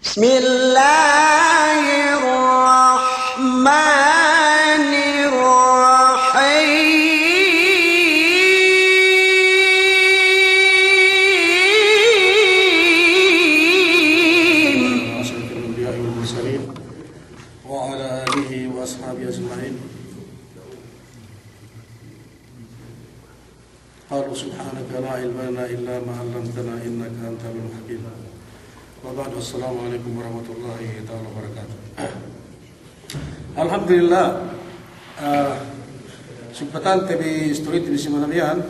بسم الله الرحمن الرحيم أشرف الأنبياء والمرسلين وعلى آله وأصحابه أجمعين. قالوا سبحانك لا علم لنا إلا ما علمتنا إنك أنت العليم الحكيم. وبعد السلام عليكم ورحمة الله تعالى وبركاته. Alhamdulillah, importante bi studenti di Simanamian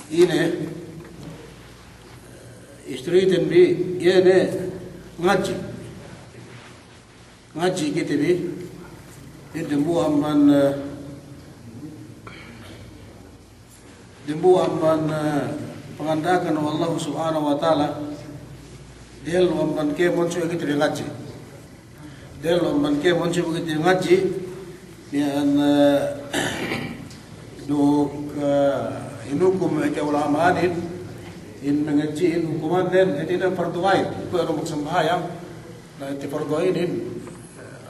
ini studenten bi yene ngaji gitu bi ini dembu amban pengandakan Allah Subhanahu wa taala del amban ke monso gitu ngaji del amban ke monso gitu ngaji yan dok inukum ke ulamanin in mengaji in hukuman den itu dan fardu ain ko rumuk sembahyang na itu fardu ain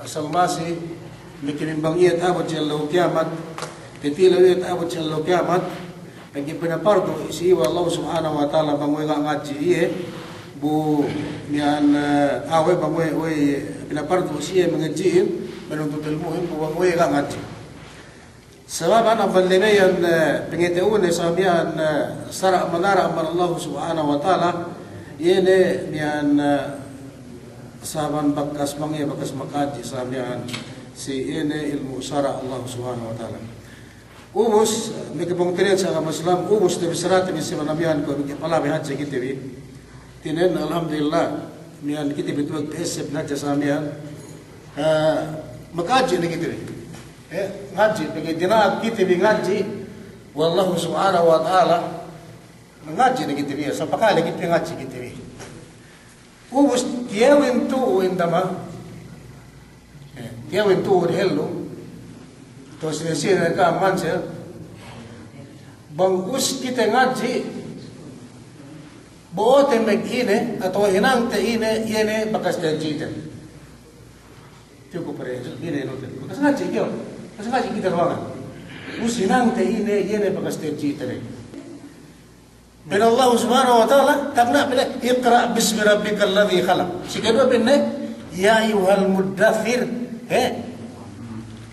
asal masih bikin bangiyat abad jallau kiamat titilawit abad jallau kiamat lagi penapardo isi Allah Subhanahu wa taala bangwe ngaji iye bu nian awe bangwe we penapardo isi mengaji menuntut ilmu bu bangwe ngaji sebab ana ballenayan pengetahuan samian sara manara amal Allah Subhanahu wa taala yene nian saban bakas makaji samian si ene ilmu sara Allah Subhanahu wa taala ubus mikipongtirin sa Islam ubus de bisrat mi simanamian ko pala bi haji kitibi tinen alhamdulillah mian kitibi tu esep na jasamian makaji ni kitibi ngaji bagi dina kitibi ngaji wallahu subhanahu wa taala ngaji ni kitibi sapakali kitibi ngaji kitibi ubus tiawin tu indama tiawin tu hello to sinesira ka manse bangus kita ngaji bote megine atau hinang te ine yene bakas janjitan cukup pare ine no bakas ngaji kyo bakas ngaji kita ruangan usinang te ine yene bakas janjitan bin Allah Subhanahu wa taala tabna bila iqra bismi rabbikal ladzi khalaq sikadwa binne ya ayyuhal muddathir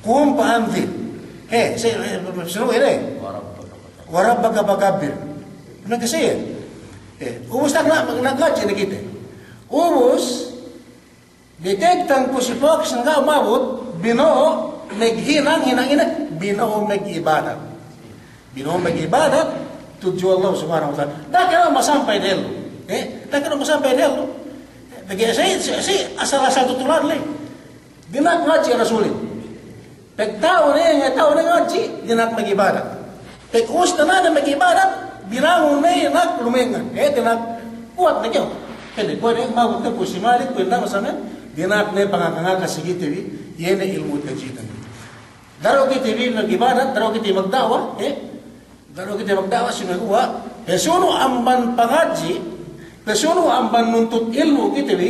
قوم فأنذر شنو إيه وربك فكبر ما كسيه ubus tak nak ngaji ni kita ubus detektan kusipok sangga mabut bino meghinang ina bino megibadat tujuan Allah Subhanahu wa taala dah kena masampai delu dah kena masampai delu bagi saya asal tutulan le dinak ngaji rasulin pek tahu ne ngaji dinak magibadat pek ustana na magibadat bilang ne nak lumengan dinak kuat ne kyo pede ko ne mau ke pusimali ko na masame dinak ne panganga kasigiti yene ilmu tajidan daro kiti bi magibadat daro kiti magdawa sinagua pesuno amban pangaji pesuno amban nuntut ilmu kiti bi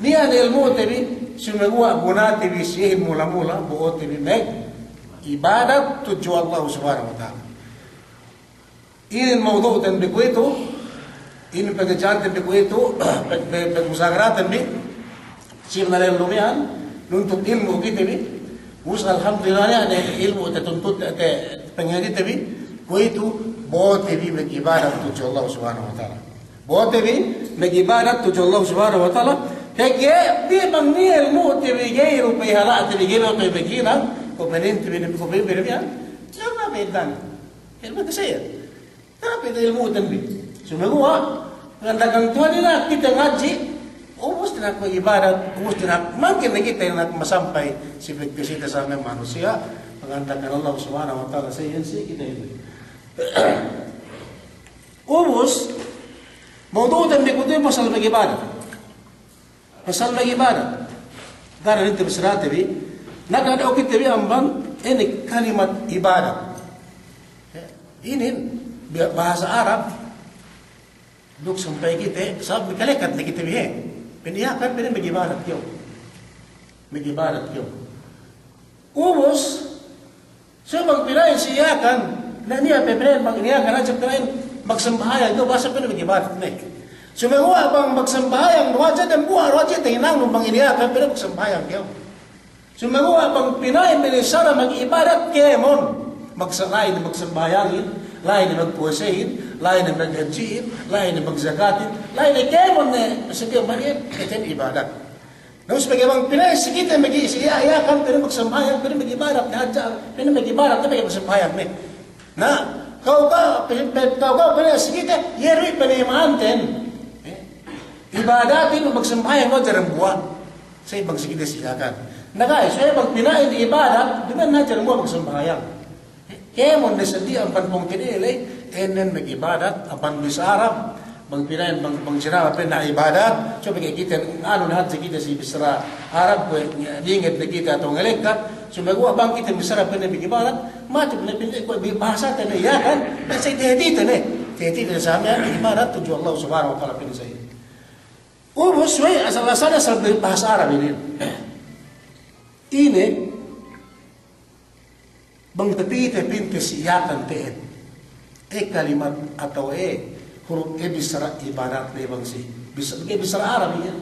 niya ilmu tebi sinagua gunati bi sih mula-mula buot tebi meg ibadat tujuan Allah Subhanahu wa taala ini mawdu tan bi kuito ini pekerjaan tan bi kuito musyawaratan bi sirna lel lumian nuntut ilmu kiti bi us alhamdulillah ne ilmu tuntut pengaji tebi kuito buot tebi meg ibadat tujuan Allah Subhanahu wa taala buot tebi meg ibadat tujuan Allah Subhanahu wa taala hege di mangiel mo tibigay rupai hala tibigay mo kay begina ko penin tibigay ko penin na bedan ilmu saya tapi ilmu tanbi sumagua ngandagang tuan nila kita ngaji ubus na ko ibadat ubus na makin na kita na masampai si pagkasita sa aming manusia pangandakan Allah Subhanahu wa taala sa yansi kita ini ubus mawdudan bi kudu masal ibadat pasal ibadat karena itu berserah bi nak ada kita bi amban ini kalimat ibadat ini bahasa Arab Duk sampai kita, sabi kalekat na kita bihe. Piniyakan, mag-ibarat kayo. Mag-ibarat kayo. Ubos, so magpinayin siyakan, na niya pipinayin, mag-iniyakan, at pipinayin, magsambahayan, ito, basta mag-ibarat na. So magawa bang magsambahayan, wajad ang buha, wajad ang inang nung iniyakan, magsambahayan kayo. So magawa bang pinayin, binisara, mag-ibarat kayo mon. Lain na magsambayangin, lain na magpuwasahin, lain na maghajiin, lain na magzakatin, lain na kemon na sabihin mariin, ito yung ibadat. Naus pagkabang Pinay, sige tayo mag-iiyakan, pero magsambayang, pero mag-ibadat, pero mag-ibadat na magsambayang. Na, kau Pinay, sige tayo, yeri panimaantin. Ibadatin, magsambayang mo, darang buwan. Sa ibang sige tayo siyakan. Na guys, pag Pinay, ibadat, di ba na darang buwan magsambayang? Kemon na sa di ang panpong kinilay, enen mag-ibadat, ang panbis Arab, magpinayan, magsirawa pa na ibadat, so magkikita, ano lahat sa kita si Bisra Arab, lingit na kita itong elekat, so magawa bang kita Bisra pa na mag-ibadat, matip na bahasa tayo na iyakan, kasi tehedita na sa amin, ibadat, tuju Allah subhanahu wa ta'ala pinisay. Ubus, asal-asal sa bahasa Arab ini. Ini, bang tatita pintis iyakan teen. Kalimat atau huruf bisara ibarat lebang si. Bisara Arab ya.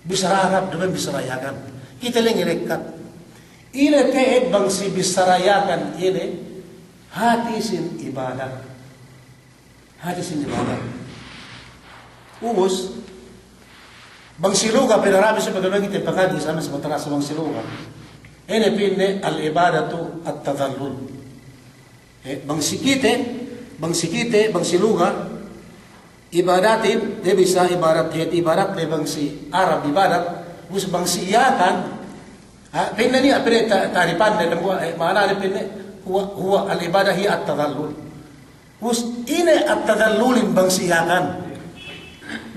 Bisara Arab dengan bisara iyakan. Kita lang ilekat. Ine teen bang si bisara iyakan ini hati sin ibadat. Hati sin ibadat. Ubus bang siluga pinarabi sa pagdawag kita pagkadi sa amin sa mataras bang siluga. Ini pinne al-ibadatu at-tadallul. Bang sikite, bang siluga, ibadatin, di bisa ibarat, ibarat, bang si Arab ibadat, bus bang siyakan, pinne niya, pinne taripan, maana pinne, huwa al-ibadah hi at-tadallul. Bus ini at-tadallulin bang siyakan.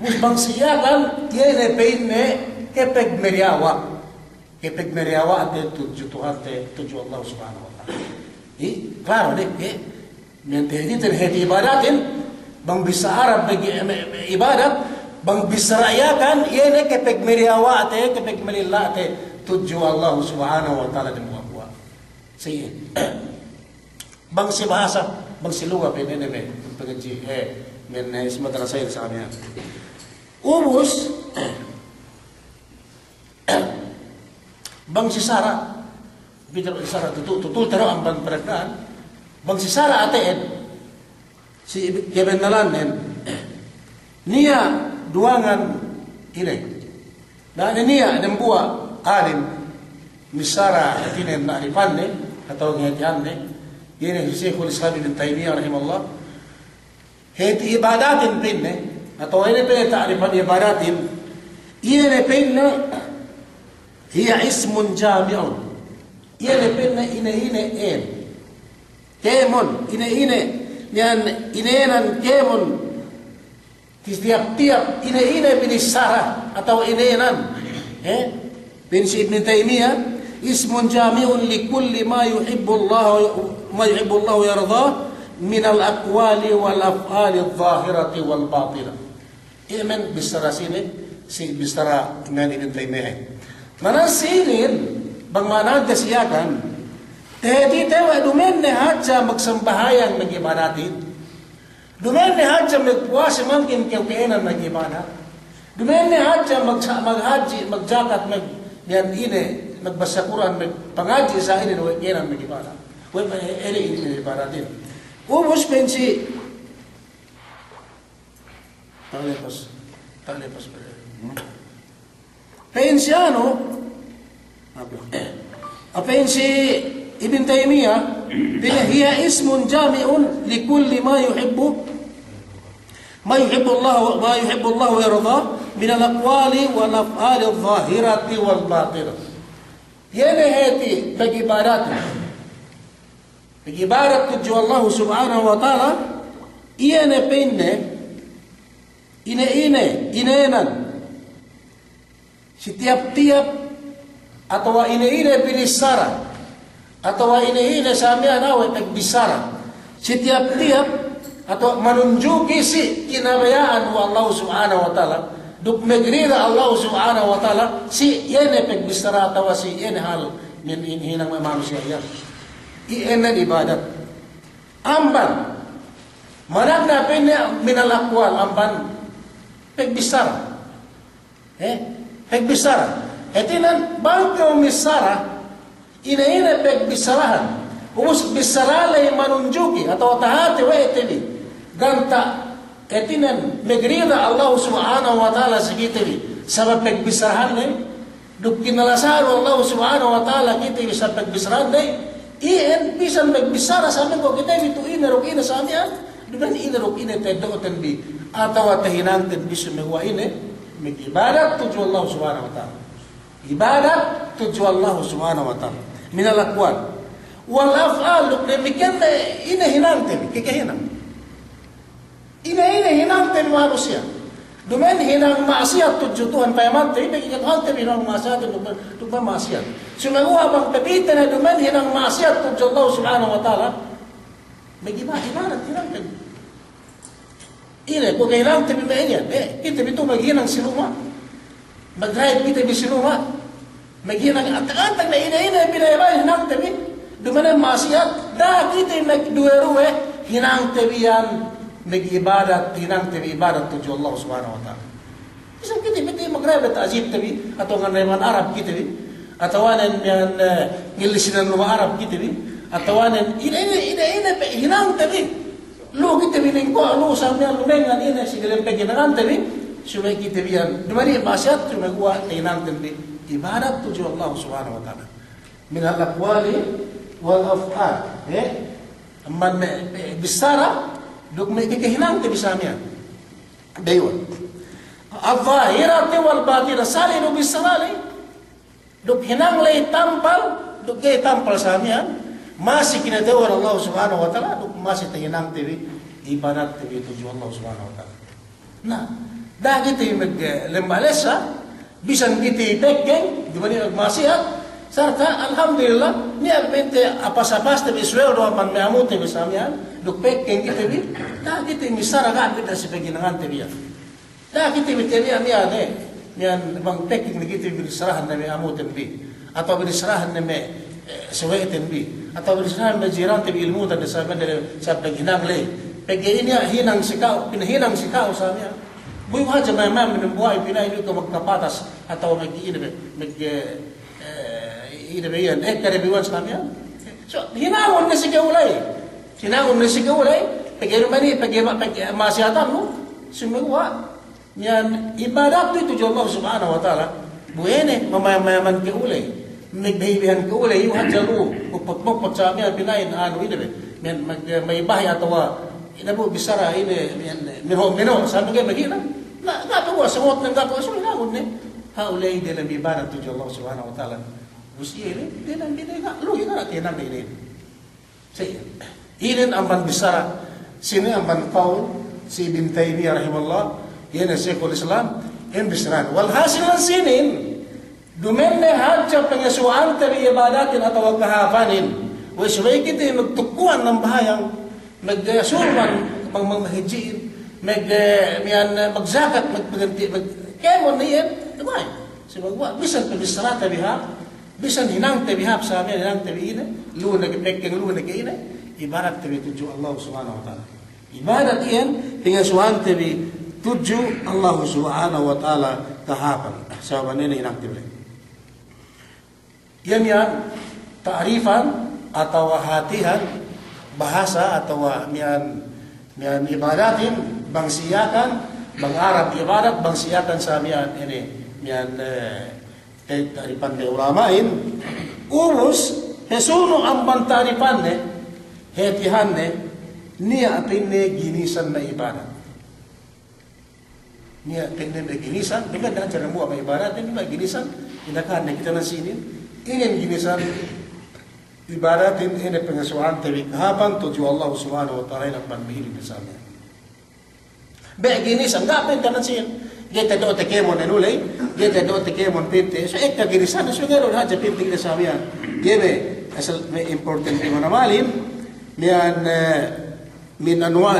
Bus bang siyakan, yene pinne, kepeg meriawa. Kepeg meriawa at tuju Tuhan tuju Allah subhanahu wa ta'ala. Klaro deh, heti ibadatin, bang bisa Arab ibadat, bang bisa rayakan, yene kepeg meriawa at kepeg melilla at tuju Allah subhanahu wa ta'ala di buwa-buwa. Sige. Bang si bahasa, bang si luga pinene pagaji men ismadrasa sa amin. Ubus bang si Sara, bicara Sara tutul tero ang panperagdaan, bang si Sara ateen, si kebenalan niya duangan ini, dan niya dan buah alim, misara atinen na aripanne atau ngetianne, ini Syekhul Islam Ibn Taymiyah rahimahullah, heti ibadatin pinne atau ini pinne ta'rifan ibadatin, ini pinne hiya ismun jami'un. Ine penna ine kemon ine yan inenan kemon tiap-tiap ine binisara atau inenan bin Ibn Taymiyah ismun jami'un li kulli ma yuhibbu Allah wa yardah min al-aqwali wal af'ali adh-dhahirati wal batinah. Iman bisara sini si bisara Imam Ibn Taymiyah. Manasilin, bang managda siyakan, tehdi tewa dumenne hadja magsambahayan mag-ibadatin, dumenne hadja magpuwasi mangkin kewkeenan mag-ibadat, dumenne hadja maghaji, magjakat, magbasakuran, magpangaji sa inin, kewkeenan mag-ibadat. Wala eri inin ibadatin. Ubus pensi, talepas. Pensiano, pensi Ibn Taymiyah, hiya ismun jami'un li kulli ma yuhibbu Allah wa yarda min al-aqwali wal af'ali adh-dhahirati wal batinah. Yana hati bag-ibadat tuju Allah subhanahu wa ta'ala, iyane pinne inenan setiap-tiap atau ine binisara atau ine samian awet nagbisara setiap-tiap atau menunjuki si kinabayaan wa Allah subhanahu wa ta'ala duk megrida Allah subhanahu wa ta'ala si yene pegbistara tawa si yene hal min hinang manusia yan iena ibadat amban managna pinya minal aqwal amban pegbistara pegbistara etinan bangko misara ina pegbistarahan umus bisaralay manunjuki atau tahati wa etibi ganta etinan megrida Allah subhanahu wa ta'ala sikitibi sabab pegbisarahan ay duk kinalasan Allah subhanahu wa ta'ala kitibi sa pegbisarahan ay iyan bisan megbisara sa amin ko kita ito inarok ina sa amin duman inarok ina tayo bi atawa tahinantin biso mewa ina mag-ibadat tuju Allah subhanahu wa ta'ala ibadat tuju Allah subhanahu wa ta'ala minalakwal wal af'al duk demikian ina hinantin kikahinang ina hinantin manusia duman hinang maksiat tuju Tuhan payamante ibagikat hantin hinang maksiat duman maksiat sumaguha bang pabitan na duman hinang maksiat tuju Allah subhanahu wa ta'ala mag-ibadat hinantin ina kung hinantin bimainyan kita bito maghinang siluma mag-drive kita bisiluma maghinang atang-atang na ina binayabay hinantin dumanan maksiat da kita nagduweruwe hinang tabiyan nag-ibadat hinang tabi ibadat tuju Allah subhanahu wa ta'ala isang kita biti magrabit azib tabi atau nga naman Arab kita bi atawanan yan ngilisinan luma Arab kita bi atawanan ina hinang tabi lo kita bi ningko lo sa mga lumengan ina sigalim paginangan tabi sumay kita bi yan dumani maksiat sumagwa hinang tabi ibadat tuju Allah subhanahu wa ta'ala min al-aqwali wal-af'al man bisara duk may kikahinang tabi sa amin dayon al-zahirati wal-batina salino bisarali duk hinang lay tampal duk kay tampal sa amin masih kinadawan Allah subhanahu wa ta'ala duk masih tahinang tabi ibadat tabi tuju Allah subhanahu wa ta'ala na dahil ito yung maglembalesa bisan kita ipeggeng di ba niya magmasihat sarta alhamdulillah niya bente apas-apas tabi sweldo apan may amut tabi sa amin duk peggeng kita bi dahil kita yung misara ka kita si peginangan tabi yan dahil kita yung tiniyan niyan bang peggeng na kita yung binisarahan na may amut tabi atau binisarahan na may suwaitin bi atau binisarahan na jiran tabi ilmutan na sa paghinang lay peggeng niya hinang sikaw pinahinang sikaw sa amin buhay aja memang menembuhay pinay itu magkapatas atau mag-iinabe yan karibiwan sa kanya so hinangon na si kaulay pag masyatan mo sumagawa yan ibadat ito Allah subhanahu wa ta'ala buene mamayaman kaulay nagbahibihan kaulay yung hadjalo pagpagpagpag sa amin pinay na ano inabe may bahay atawa inabu bisara ini minho sabi nga magina na gatuwa samot ng gatuwa so hinangon ni haulay de lam ibadat tuju Allah subhanahu wa ta'ala usire de lam bidega lu ina natin nang ini say inin amban bisara sini amban Paul si Ibn Taymiyyah rahimahullah yan Syekhul Islam in bisran wal hasilan sinin dumenne hadja pangasuan tabi ibadatin atau kahafanin wa subay kita magtukuan ng bahayang magsulman magmahijin magzakat magganti kemon niyan dumay sibagwa bisan pabisarata biha bisan hinang tabihap sa amin hinang tabiina lu nagpekeng lu nagaina ibarat tabi tuju Allah subhanahu wa ta'ala ibadat iyan pingasuhan tabi tuju Allah subhanahu wa ta'ala tahapan sa banin hinang tabi yan ta'rifan atau hatihan bahasa atau mian ibadatin bangsiyakan bang Arab ibadat bangsiyakan sa mian ini mian taripan de ulamain urus hesuno ang bantaripan ne hetihan ne niya pinne ginisan na ibadat niya pinne ginisan dengan dan cara buat ibadat ini ginisan inakan ne kita nasinin ingin ginisan ibadatin ini pengasuhan tabi kahapan tuju Allah subhanahu wa ta'ala ng panmihili misalnya. Gini sanggapin ka na siya. Gita do te kemon enulay, gita do te kemon pinte. So ekta ginisan, so gano'n hadja pinte na sa amin. Gebe, asal may important thing na malin, niyan min anwa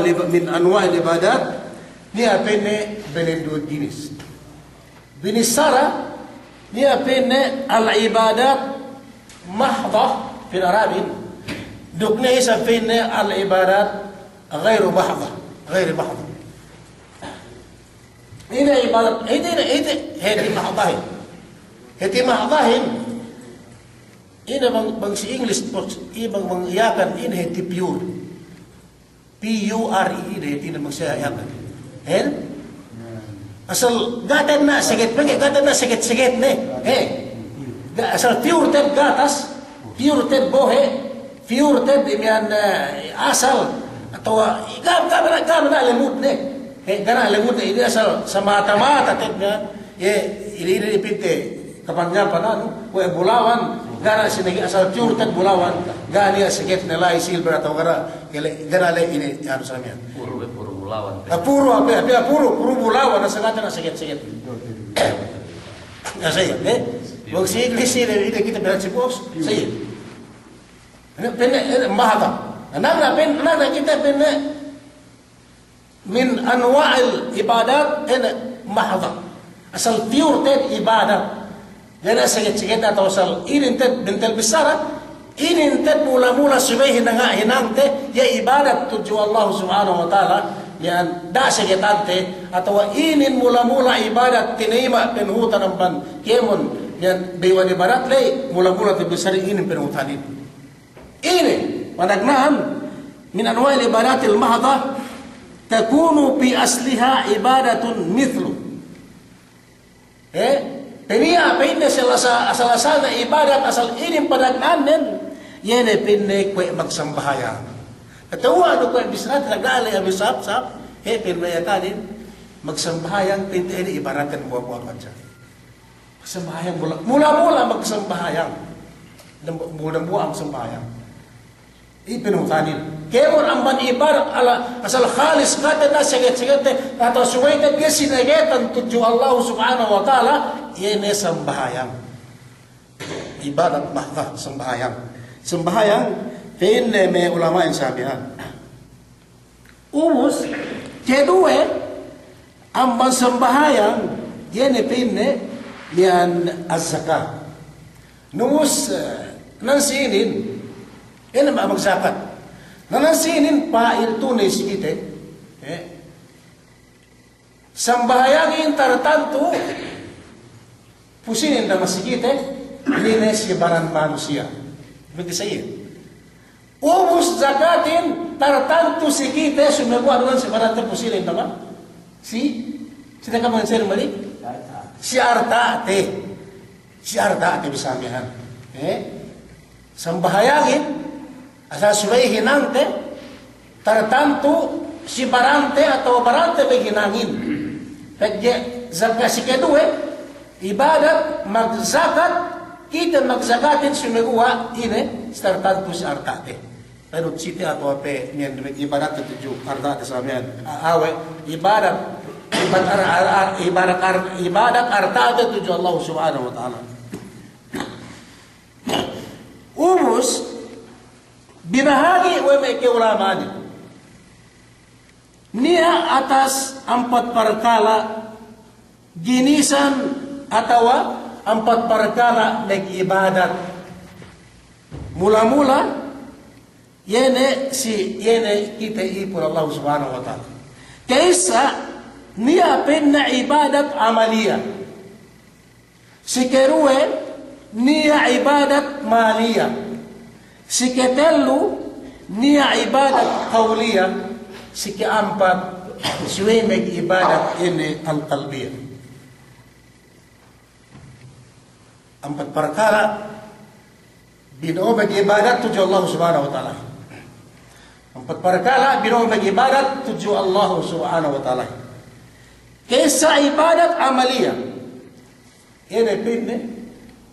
ibadat niya penne belendo ginis binisara niya penne al ibadat mahdha في العربي دكنا يسمى العبادات غير محضة غير محضة هنا عبادات هذه محضة هذه محضة هنا بنسي إنجليز بنگ ياكن إن هذه pure PURE هذه بنسي ياكن هل asal gada na sakit bagi gada na sakit ne asal pure ted gatas pure ted bohe pure ted imian asal atau gam na lemut ne gana lemut ini asal semata-mata ted ini pinte kapan panan kue bulawan gana sinagi asal pure ted bulawan gani sakit nilai sil beratau gana le ini harus samian puru bulawan puru bulawan asal gana sakit ya saya Wag si English ini kita bilang si bos, saya. Penne mahada. Nana kita penne min anwa'il ibadat ena mahada. Asal pure ted ibadat. Jadi sakit atau asal ini ted bentel besar, ini ted mula-mula subahin hinang te ya ibadat tuju Allah Subhanahu wa taala. Yan da sakit ante atau ini mula-mula ibadat tinima penhutan amban kemon yan baywan ibarat lay mula-mula tibisari ini penutanin ini panagnahan min anwa'il ibadatil mahdha takunu fi asliha ibadatun mithlu penia pinne asal ibadat asal ini panagnahan yene pinne kwe magsambahaya katawa do kwe bisrat nagale abisap pinne yakanin magsambahayang pinne ini ibaratan buah-buah kaca sembahyang mula-mula magsembahyang buang sembahyang ipinuutanin kemon amban ibarat ala asal khalis kata na sagat-sagat atau suwaitan dia sinagatan tuju Allah Subhanahu wa taala yene sembahyang ibadat mahdha sembahyang pinne me ulama yang sabihan umus kedua amban sembahyang yene pinne yan az-zakah numus nansinin ina magzakat nansinin pail tunay sikite sambahayangin tartantu pusinin na masikite lines ibaran manusia begitu umus zakatin tartantu sikite sumegwa doon si barante pusinin naman si sila ka mga mali si arta te bisamihan sambahayangin asal subay hinante tartantu si barante atau barante beginangin kaya zakat si kedua ibadat magzakat kita magzakatin sumegwa ini tartantu si arta te pero siti atau apa niyan ibadat tujuh arta te samihan awe ibadat arta tuju Allah Subhanahu wa taala. Umus binahagi wa ke ulama niya atas 4 perkara ginisan atau 4 perkara nag-ibadat. Mula-mula yene kita ipon Allah Subhanahu wa taala. Kaysa niya pinna ibadat amalia. Si keruwe niya ibadat maliya. Si ketelu niya ibadat qawliya. Si keempat suwe mag-ibadat ini al-qalbiya. 4 perkara binuo mag-ibadat tuju Allah Subhanahu wa taala. 4 perkara binuo mag-ibadat tuju Allah Subhanahu wa taala. Kesa ibadat amalia. Ini pinne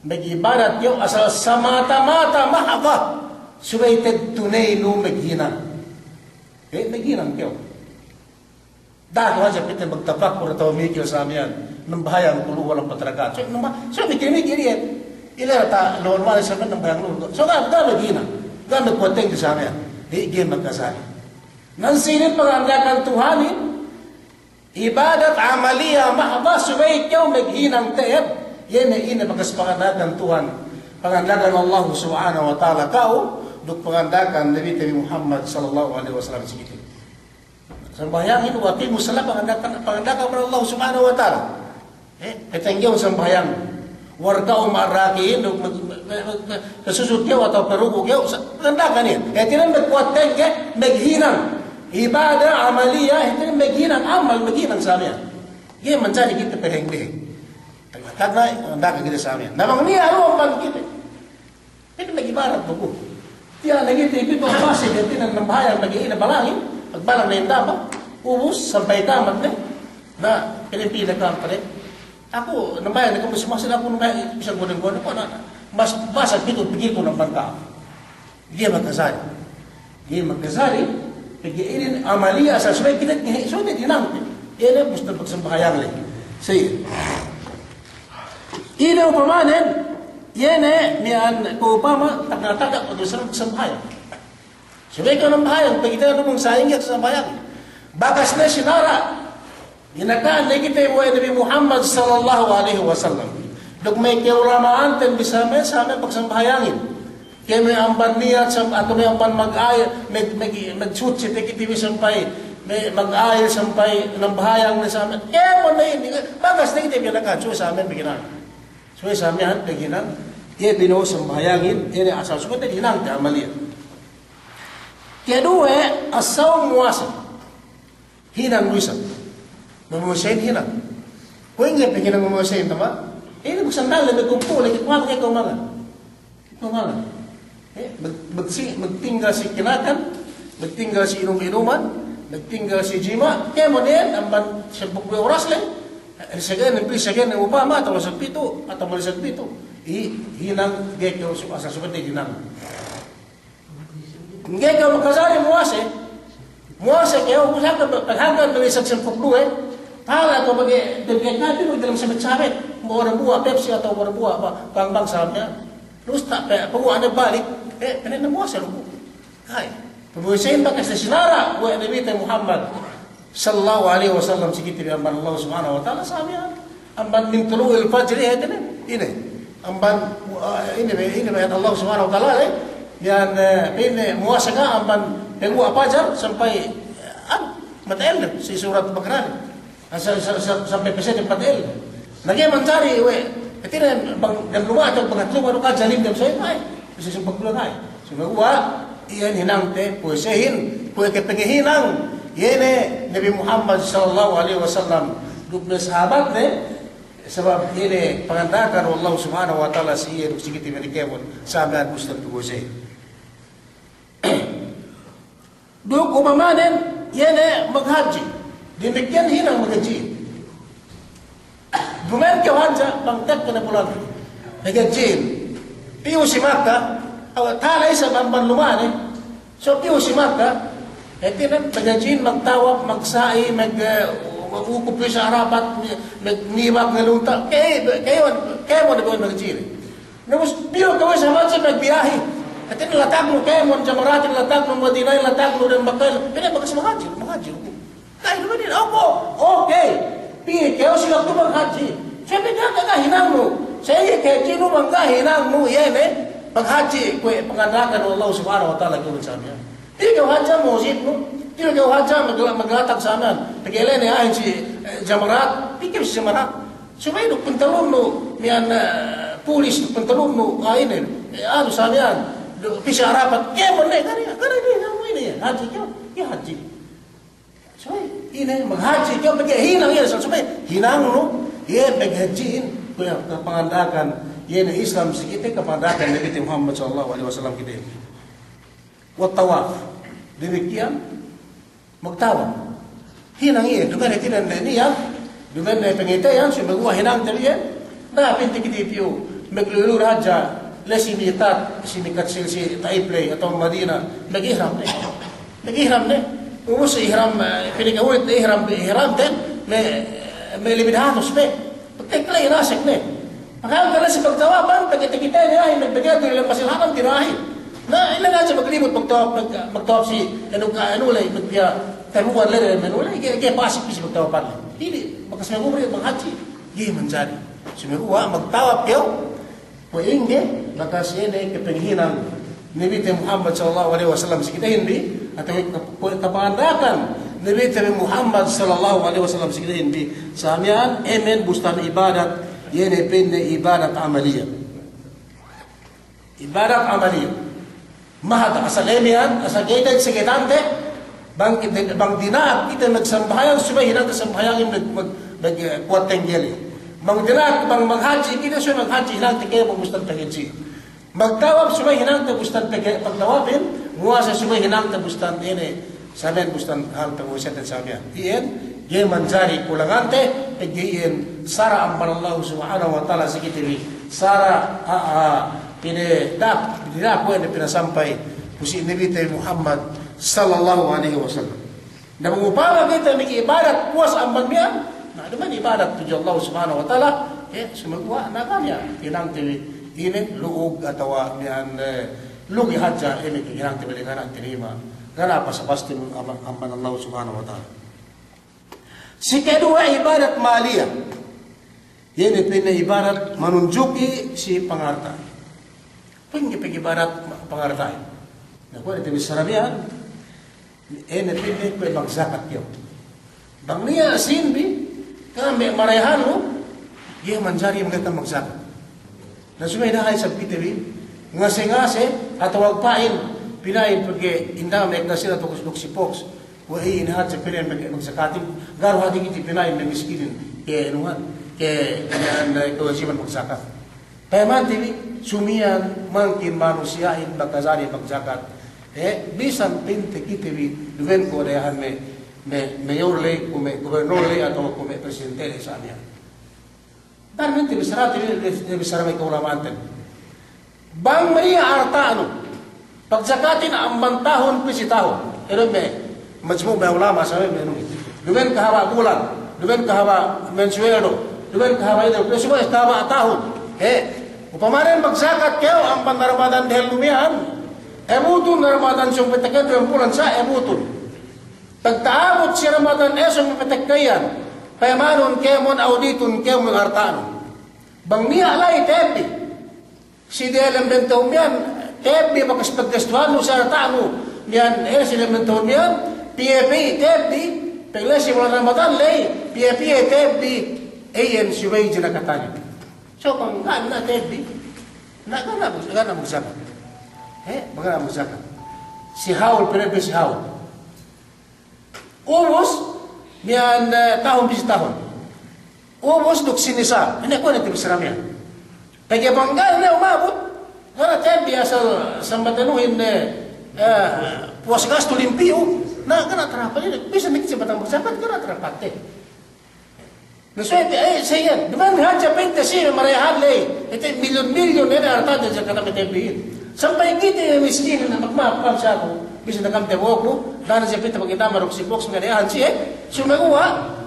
mag-ibadat yung asal samata-mata mahdha suwaited tunay no maghina. Maghinang kayo. Dahil wajah pinne magtapak kung nataw mikil sa amin ng bahayang kulu walang patragat. So mikil-mikil yan. Ila ta normal sa amin ng bahayang kulu. So ga maghina. Ga magkwateng sa amin. Di igin magkasali. Nansilid pangandakan Tuhanin, ibadat amalia mahda subay ikaw maghinang teeb. Yan ay ina pagkaspangandakan Tuhan. Pangandakan Allah subhanahu wa ta'ala kau, duk pangandakan Nabi Muhammad sallallahu alaihi wasallam sikit. Sambayangin, wati mo sala pangandakan Allah subhanahu wa ta'ala. Petengyaw sambayang. Warga umarakiin, kasusud kayo atau perugo kayo, pangandakan yan. Tinan magkuateng kayo, maghinang. Ibadah amalia, tinan maghinang amal, maghinang sa amin. Yan, mancari kita perheng-perheng. Karena pangandakan kita sa amin. Namang niya, ano ang pangkita? Ito mag-ibarat mo po. Tiyan, nagitipid mo ang pasig, at tinan ng bahayang mag-iina balangin, pagbalang na yung tama, ubus, sampay tamat na Pilipina ka pa rin. Ako, nambayan, nagkamusimasin ako ng isang gunang-gunang ko, mas basag dito, pigil ko ng bangka. Hindi magkasari. Hindi magkasari, pigilin, amalia, sa suway, kita, suway, tinang. Yan ang gusto pagsambahayang rin. Sige. Ilaw pamanin, yan niyan ko upama, taga-taga, pag-usarang sambahayan. Sabi ka ng bahayang, pag kita namang sayang sa sambahayan. Bakas na sinara, ginakaan na kita yung Nabi Muhammad sallallahu alaihi wasallam. Dug may kiuramaan, ten bisa may sa amin pagsambahayangin. Kaya may amban niya, at may amban mag-ayal, mag-sutsi, tikitiwi sampay, may mag-ayal sampay ng bahayang na sa amin. Kaya mo na yun, bakas na kita yung ginakaan, suwi sa amin, biginan. So sa amin, naginan, binuo sa bahayangin, asal sugot na ginang, amalia. Kaya duwe, asaw muwasa, hinang luisan. Mamusayin hinang. Kung hindi hinang mamusayin, tama? Nagsandal na nagkumpul, nagkikuha kayo kumangan. Kumangan. Magtinggal si kinakan, magtinggal si inom-inuman, magtinggal si jima, kaya mo din, ang sa bukwe oras lang, Sagan, sagan ng upama, atau sa pito, atau malisag pito. Hinang gekaw sa sukat na hinang. Gekaw magkasari muwase. Muwase kayo, paghanggan malisag sa puklo para ko mag-debigay natin, magdalang sabit-sabit. Mga buwa, Pepsi atau mga buwa, bang-bang sabi niya. Lusta, pag-uwa na balik, panin na muwase. Kaya, pag-uwisayin ba kasi sinara, Nabi Muhammad sallallahu alaihi wasallam sikiti amban Allah subhanahu wa ta'ala sabi amban min tulu'il fajr ini amban ini Allah subhanahu wa ta'ala yan ini muwasaka amban pengwa fajar sampai matael si surat Baqarah sampai pesan 4 lagi mencari ketiran bang dan lupa atau pengatlu baru kajalim dan saya ay bisa sempat bulan ay sumagwa iyan hinang te puesehin puwe kepengehinang Yene Nabi Muhammad sallallahu alaihi wasallam dubna sahabat sebab ini pengandakan Allah subhanahu wa ta'ala siya sikiti menikemon sabi at gusto tugusay. Duk umamanin yene maghaji dinigyan hinang maghaji. Dumen ka hanja bangtak ka na bulan naghaji piyo si Maka talay sa bamban lumani so piyo si Maka tinan, magajin, magtawag, magsai, mag-ukup sa harapat, magniwag ng lunta. Kaya mo na ba magajin? Namus, biyo kaway sa mansa, magbiyahe. At tinan, latag mo, kaya mo, jamaratin, latag mo, madinay, latag mo, ng bakal. Pinay, bagas magajin. Kaya naman din, ako, okay. Piye, kaya sila ito maghaji. Sabi ka, hinang mo. Sige, kaya sino bang hinang mo, yan paghaji, pangandakan Allah subhanahu wa ta'ala, kaya sabi yan. Hindi ka hadja mosip mo. Hindi ka hadja maglatag sa amin. Pag-ilan niya ayon si Jamarat. Hindi ka si Jamarat. So may pantalon mo. Miyan pulis, pantalon mo. Ayon ano sa yan. Pisa harapan. Kaya mo na. Kaya mo yan. Hadji ka. Kaya hadji. So may maghaji ka. Hinang yan. So may hinang mo. Yan maghadjiin. Kaya kapangandakan. Yan ang Islam. Sikite kapangandakan. Nabi Muhammad sallallahu alaihi wasallam kita. Tawaf demikian magtawaf hinang iya duman itinan niya duman na pangitayan sumagawa hinang taliyan na pintikititiyo maglulur hadja lasimitat simikatsil si Taiplay atau Madina nag-ihram na umus ihram pinigawit na ihram din may libidhanos na pagtiklay nasik na makakala sa pagtawapan pagkitikita niya ay nagbigay doon ilang pasilhanang tirahin Na ilan aja maglimot magtawap si anulay magbiya tamuan lere manulay kaya pasik pis magtawapan. Hindi bakas magumri maghaji. Gi manjari. Sumiguwa magtawap kayo. Puingge bakas ini kepenghinang Nabi Muhammad sallallahu alaihi wasallam sikita hindi atau kapandakan Nabi Muhammad sallallahu alaihi wasallam sikita hindi samian emen bustan ibadat yene penne ibadat amaliyah. Ibadat amaliyah. Mahata asal emian asal kita sekitante bang dinaat kita nagsambahayan subay hinang sambahayan nagkuat tenggeli. Bang dinaat bang maghaji kita suy maghaji hinang tingkaya bustan paghaji. Magtawab subay hinang bustan pagtawabin muasa subay hinang bustan ini sabihan bustan hal pag-usapan sabihan. Iyan ye manjari kulangante iyan sara amban Allah subhanahu wa ta'ala sikitiwi sara ini dap ko ini pinasampay pusi Nabi Muhammad sallallahu alaihi wasallam. Na mengupama kita miki ibadat puas amban niya na naman ibadat tujuh Allah subhanahu wa ta'ala sumagwa na kanya hinang tiwi ini luog atawa niyan lugi hadja ini hinang tiwi dengan terima karena apa pasti amban Allah subhanahu wa ta'ala. Si kedua ibadat maliyah. Ini pina ibarat menunjuki si pengarta. Pinggi ibarat pengarta. Nah, kau itu bisa rabian. Ini pina kau bang zakat kau. Bang niya sinbi kami marayahan lo, dia mencari mereka magzakat. Nah, semua ini hay sabi tiwi ngase-ngase atau wagpain pinain pergi indah mereka sila atau kusduk-sipoks. Wahai ini hat sa pinain magsakatin. Garo hati kita pinain na miskinin. Kaya inuhan. Kaya kewajiban magzakat. Kaya man tiwi sumian mangkin manusiain bagkazari magzakat. Bisan pinte kitiwi duwen ko dayahan mayor le, kume gobernador le atau kume presidente le sa niya. Dahil minti bisara tiwi bisara may kaulamanten. Bang Maria Artano pagzakatin ang bantahon pisitahon. Pero majmu ba ulama sa may menung. Duwen kahawa bulan, duwen kahawa mensueldo, duwen kahawa ito. Pero semua kahawa tahun. Upamarin magzakat kayo ang pandaramadan dahil lumihan. Ebutun na Ramadan siyang pitakat yung bulan sa ebutun. Tagtaabot si Ramadan esong pitakayan. Payamanon kayo mon auditun kayo mon artanon. Bang niya alay tebi. Si Delam Bentong yan, tebi bakas pagkastuhan mo sa artano. Yan, si Delam Bentong yan, PFA tebi. Pagla si bulan Ramadan lay, PFA tebi. Ayan si Way Jinakatanya. So kung gaan na tebi, nagana magzakat. Magana magzakat. Si Haul, pinagbe si Haul. Ubos, niyan tahon bis tahon. Ubos duk sinisa. Hindi ko na tibisram yan. Pagkabanggal na umabot, kana tebi asal sambatanuhin puas gasto limpio, na kana terapat yun. Bisa mikit batang magzakat, kana terapat eh. Nasuwede, sayan, diman hadja pente siya, marayahan lay. Ito milyon-milyon na artado sa kanami tebihin. Sampai kita yung miskin na magmapam siya ako, bisa na kami tewok mo, dahil siya pita pagkita marok si Fox, marayahan siya, sumaguha,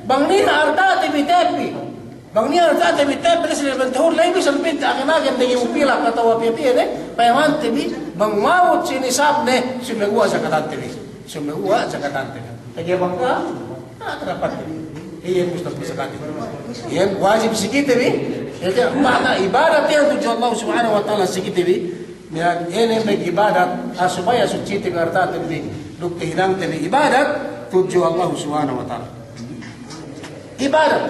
bang nina arta tebi-tebi. Bang nina arta tebi-tebi, na sila bantahon, lay bisa pinta, akin-akin, naging upila, katawa piya-piya, payaman tebi, bang mawot sinisab ne, sumaguha sa katan tebi. Sumaguha sa katan tebi. Kaya bang ka, terapat tebi. Iyan gusto ko sa katin. Iyan wajib sikit bi. Ito makna ibadat yang tujuh Allah subhanahu wa ta'ala sikit bi. Yan ini may ibadat supaya suci tingarta bi. Duk hinang tini ibadat tujuh Allah subhanahu wa ta'ala. Ibadat.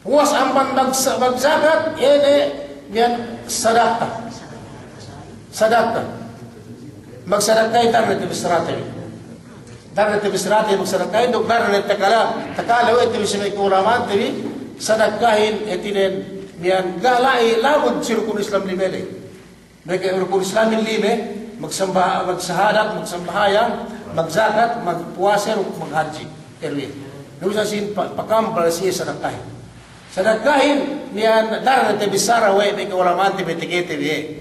Puas amban magzakat ini yan sadaqah. Sadaqah. Magsadaqah ito na tibisrati. Darna tibi sirati magsadakahin, dok darna takala ito bisa may kuraman tibi sadakahin etinen miyan galai labod si rukun Islam limele. Mereka rukun Islam lime magsahadat, magsambahayan, magzakat, magpuasa, maghaji. Erwin. Nusa sin pakam para siya sadakahin. Sadakahin miyan darna tibi sarawe may kuraman tibi tikete bi.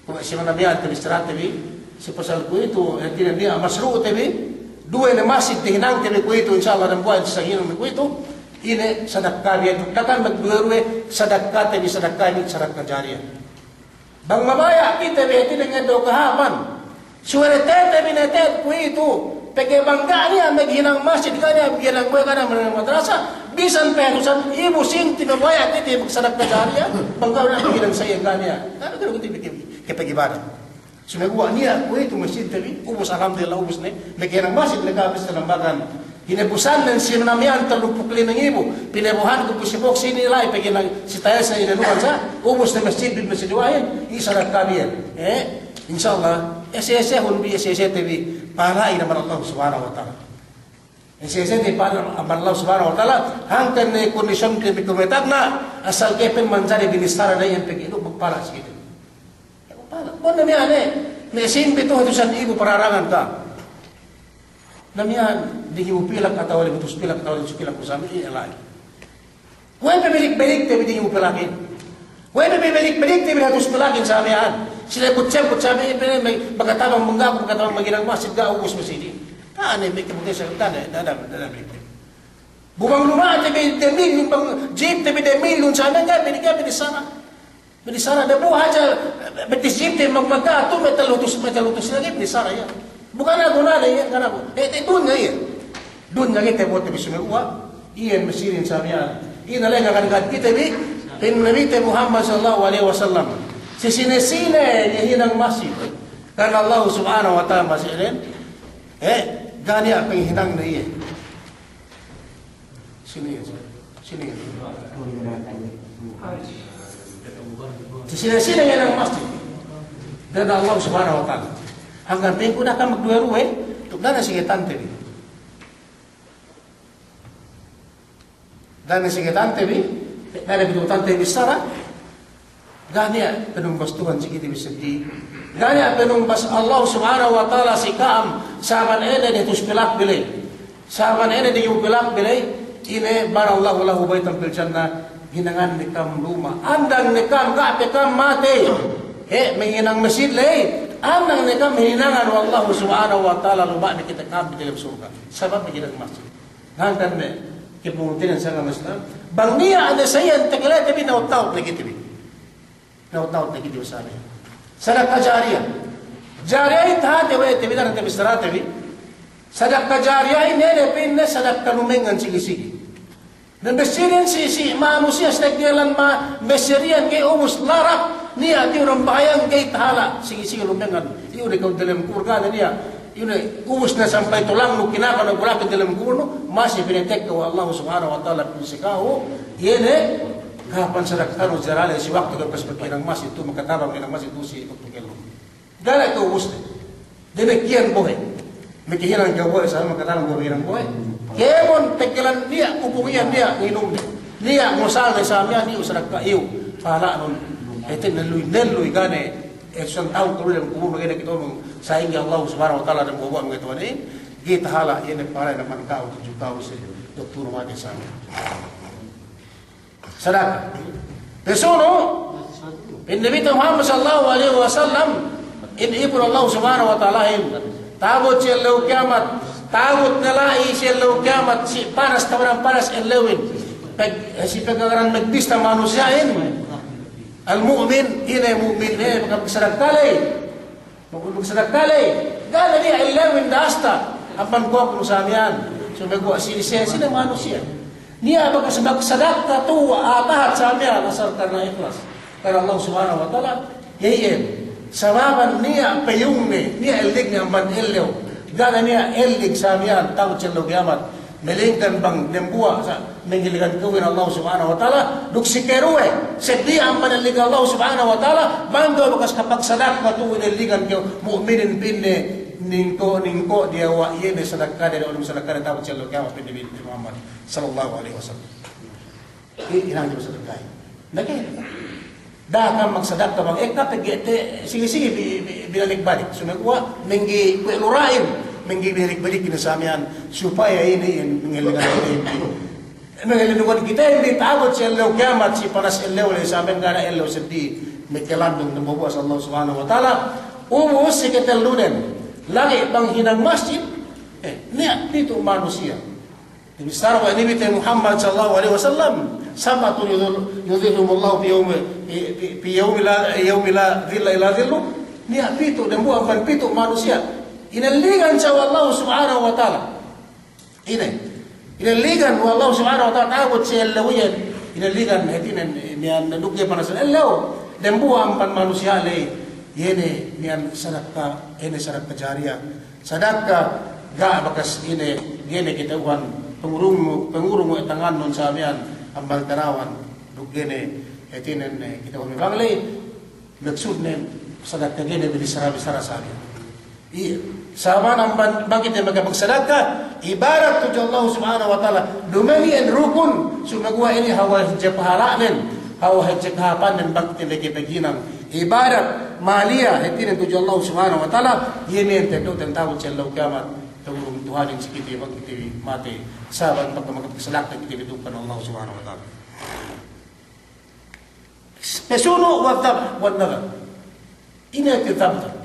Kung siya manabihan tibi sirati bi si pasal ko ito etinen niya masru tibi. Dua na masjid hinang kami ko ito, inshallah ng buwan sa hinang ko ito, ini sadakah yan. Kakan magbuherwe, sadakah tabi sadakah ini sadakah jariah. Bang mabaya kita beti dengan do kahapan. Suara tete binetet ku itu. Peke bangga niya maghinang masjid kanya maghinang boy kana ng madrasa. Bisan perusan ibu sing tinabaya titi magsadak na jariya. Bangga na maghinang sayang kanya. Ano gano kuti kipag-ibada. Sumagawa niya ku itu masjid tabi. Ubus alhamdulillah ubus ni. Maghinang masjid nagabis na lambagan. Hinabusan ng sinamihan talupukli ng ibo. Pinabuhan ko po si Bok sinilay. Pagin si tayo sa inanuan sa. Ubus na masjid bin masidiwayan. Isa na kabiyan. InsyaAllah. SSE hunbi SSE TV. Palai naman Allah subhanahu wa ta'ala. SSE TV palai naman Allah subhanahu wa ta'ala. Hangkan na kondisyon kami kumitak na. Asal kepen manjari binistara na yan. Pagin ito magpala sige. Magpala. Buwan na miyan May simpi ito hatusan ibo pararangan ka. Namihan, di mo pilak atau wala betus pilak atau wala pilak ko sa amin, ialay. Huwag pabilik-balik tayo di mo pilakin. Huwag pabilik-balik tayo hatus pilakin sa amin. Sila kutsem sa amin, magkatabang manggako, magkatabang maginang masid, gaubos mo sili. Kaan may kamutin sa dadabalik tayo. Bumang lumaan tayo, demil, yung bang jeep tayo, demil, yung sa amin, binigyan, binisara. Binisara, nabuha siya, betis jeep tayo, magmagkato, may talutos sila, binisara yan. Bukan ako na yan, kana ko. Doon nga yan. Doon nga kita buat tabi sumiwa. Iyan masirin sa amin. Iyan alay nga kanagad kita bi. Pinunabite Muhammad sallallahu alaihi wasallam. Si sinesine yahinang masjid. Karena Allah subhanahu wa ta'ala masirin. Gani ang hinang na iyan. Sini yan. Sini yan. Si sinesine yahinang masjid. Karena Allah subhanahu wa ta'ala. Hanggang tingko na ka magduweruwe, tukda na sige tante bi. Dan na sige tante bi, nada bitu tante bi sara, gani penung bastuhan sige bi sedih. Gani penung bas Allah subhanahu wa ta'ala si kaam, saban ene di tus pilak bilay. Saban ene di yung pilak bilay, ine barallahu lahu baitan fil jannah, hinangan ni kam luma. Andang ni kam kape kam mate. Menginang masjid lay. Anang nikam hinangan Allah subhanahu wa ta'ala lupa ni kita kam di dalam surga. Sebab menjadi masjid. Hangkan me kipungutinan sa masjid. Bang niya ada saya takilay tabi nautaw lagi tabi. Nautaw lagi tabi sa amin. Sadaqah jariyah. Jariyah ita dewe tabi na tabi sara tabi. Sadaqah jariyah ini pinne sadaqah lumengan sige-sige. Dan besirin si manusia sedekdialan besirian kay umus larak. Niya, di orang bayang kay tahala. Sige-sige lumengan. Iyon ikaw dalam kurga na niya. Iyon ubus na sampay tulang no kinaka na bulak dalam kurno. Masih pinitek ko Allah subhanahu wa ta'ala pinisikaho. Iyan kapan sadaktan o jarala si waktu kapas pagkirang mas itu makatabang kinang mas itu si ikutugelo. Gala ito ubus na. Demikian bohe. Mikihinan ka bohe sa makatabang bohe. Kemon tekilan niya, upungian niya, inom niya. Niya, ngusal na sa amya, niya usadak ka iyo. Pahala nun. Ito naluy gane isang taon tuloy ang kumuno kaya kita mong saing Allah subhanahu wa ta'ala ng buwa mga ito ni kita hala yan ay para naman kao 7 taon sa doktor mati sa amin sadaka pesono Nabi Muhammad sallallahu alaihi wasallam inibun Allah subhanahu wa ta'ala tabot siya law kiamat tabot nalai siya law kiamat si panas tabarang panas enlewin si pagkakaran nagbista manusiain Al-mu'min, ina mu'min, magsadagkalay. Magsadagkalay. Gala niya, ilawin na asta. Ang pangkok mo sa amin. So, magwa sinisya, sila manusia. Niya, magsadagta to, atahat sa amin, nasartar na ikhlas. Karena Allah subhanahu wa ta'ala, yayin. Sababan niya, payung niya, eldig niya, man illew. Gala niya, eldig sa amin, takot siya logiamat. Melingkan bang nembuah sa menggilikan kawin Allah subhanahu wa ta'ala duk si keruwe sedia ang panaligan Allah subhanahu wa ta'ala bangga bakas kapag sadak matuwin naligan kayo mu'minin pinne ningko dia wa yene sadakka dari ulum sadakka tahu cello kama pinne bin Muhammad sallallahu alaihi wasallam inang di sadakka nake dah kam magsadakka bang kapag sige binalik-balik sumagwa menggi lurain mengbalik-balik sa amin supaya ini yang mengelindungan kita hindi takut sa ilaw kiamat si panas ilaw sa amin gana ilaw sedih mekelandong ng bubuas Allah subhanahu wa ta'ala ubus si ketelunen lagi bang hinang masjid niya dito manusia Mistar wa nabi Muhammad sallallahu alaihi wasallam sabatun yudhihumullahu fi yawmi la dhilla illa dhillu. Niya pito dan buang ban pito manusia. Inaligan sa Allah subhanahu wa ta'ala. Inaligan wa Allah subhanahu wa ta'ala awat siya lawiyan. Inaligan hatinan niyan nadugya panasan. Alaw dan buang ban manusia lay. Yene niyan sadaka jariah. Sadaka ga bakas yene kita uhan pengurung tangan non samian ambal tarawan duggene hatinan kita uhan banglay nagsudnen sadaka gene bilisara sabi. Iya, sama nang bangkit yang magsadaka ibarat tujuh Allah subhanahu wa ta'ala dumani ang rukun sumagawa ini hawa hijapahalanin hawa hijapahapan bangkit yang paginang ibarat malia hitin tujuh Allah subhanahu wa ta'ala yini ang tendo tentawad sa law kiamat tawurong Tuhan yang sikiti bangkit mati saban pagkamagsadaka kita bitukan Allah subhanahu wa ta'ala pesuno wa tab wa naga ini ang kitabta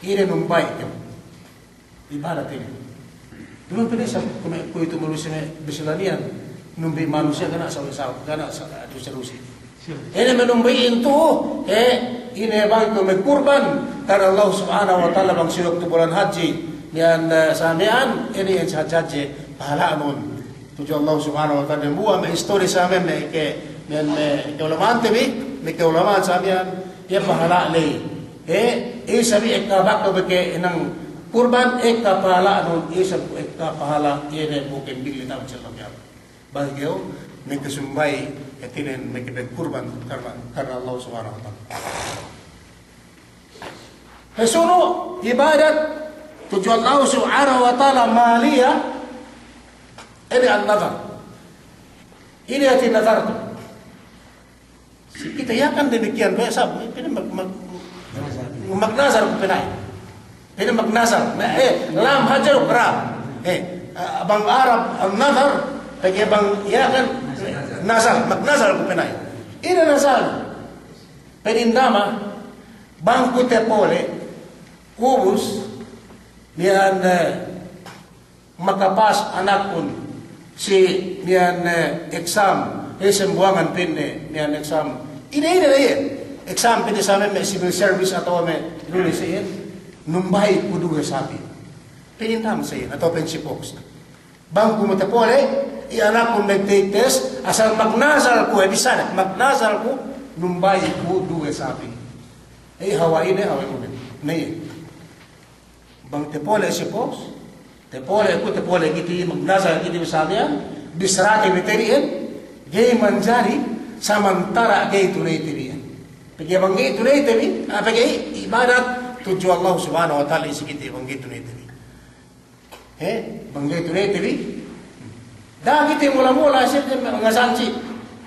ini numpai itu ibarat ini. Dulu penisa ko itu manusia bisalanian numbi manusia kana saw kana adu serusi. Ini menumbai itu ini bang ko kurban karena Allah subhanahu wa ta'ala bang silok tu bulan haji yan samian ini yang haji pahala nun. Tujuh Allah subhanahu wa ta'ala buat histori samian me ulama antebi me ulama samian ya pahala lay. Sabi ekabak beke inang kurban pahala nun isab pahala yene bukan bili tahu celok ya. Bagyo nagkasumbay etinen magkibig kurban karena Allah subhanahu wa ta'ala. Pesuno ibadat tujuan Allah subhanahu wa ta'ala malia ini an-nazar. Ini hati nazar tu. Kita yakan demikian biasa ini magnazar ko pinay. Ini magnazar. Lam hajar ra. Abang Arab ang nazar, pag abang yakan nazar, magnazar ko pinay. Ini nazar. Penindama bangku tepole kubus niyan makapas anak pun si niyan exam sembuangan pinne niyan exam. Ini na yan. Exam pwede sa amin, may civil service atau may lulis sa iyan, numbay kuduga sabi. Pinintam sa iyan, atau pensipoks. Bang kumatapole, ianak kong nag-take test, asal magnazal ko, bisana, magnazal ko, numbay kuduga sabi. Hawain mo din. Ngayon, bang tepole si poks, tepole kiti, magnazal kiti sabi yan, bisrati miterian, gay manjari, samantara gay tunay-tirian. Pagi banggi tunai tapi pagi ibadat tujuh Allah subhanahu wa ta'ala isikiti banggi tunai tapi banggi tunai tapi dah kita mula-mula asyik mengasanci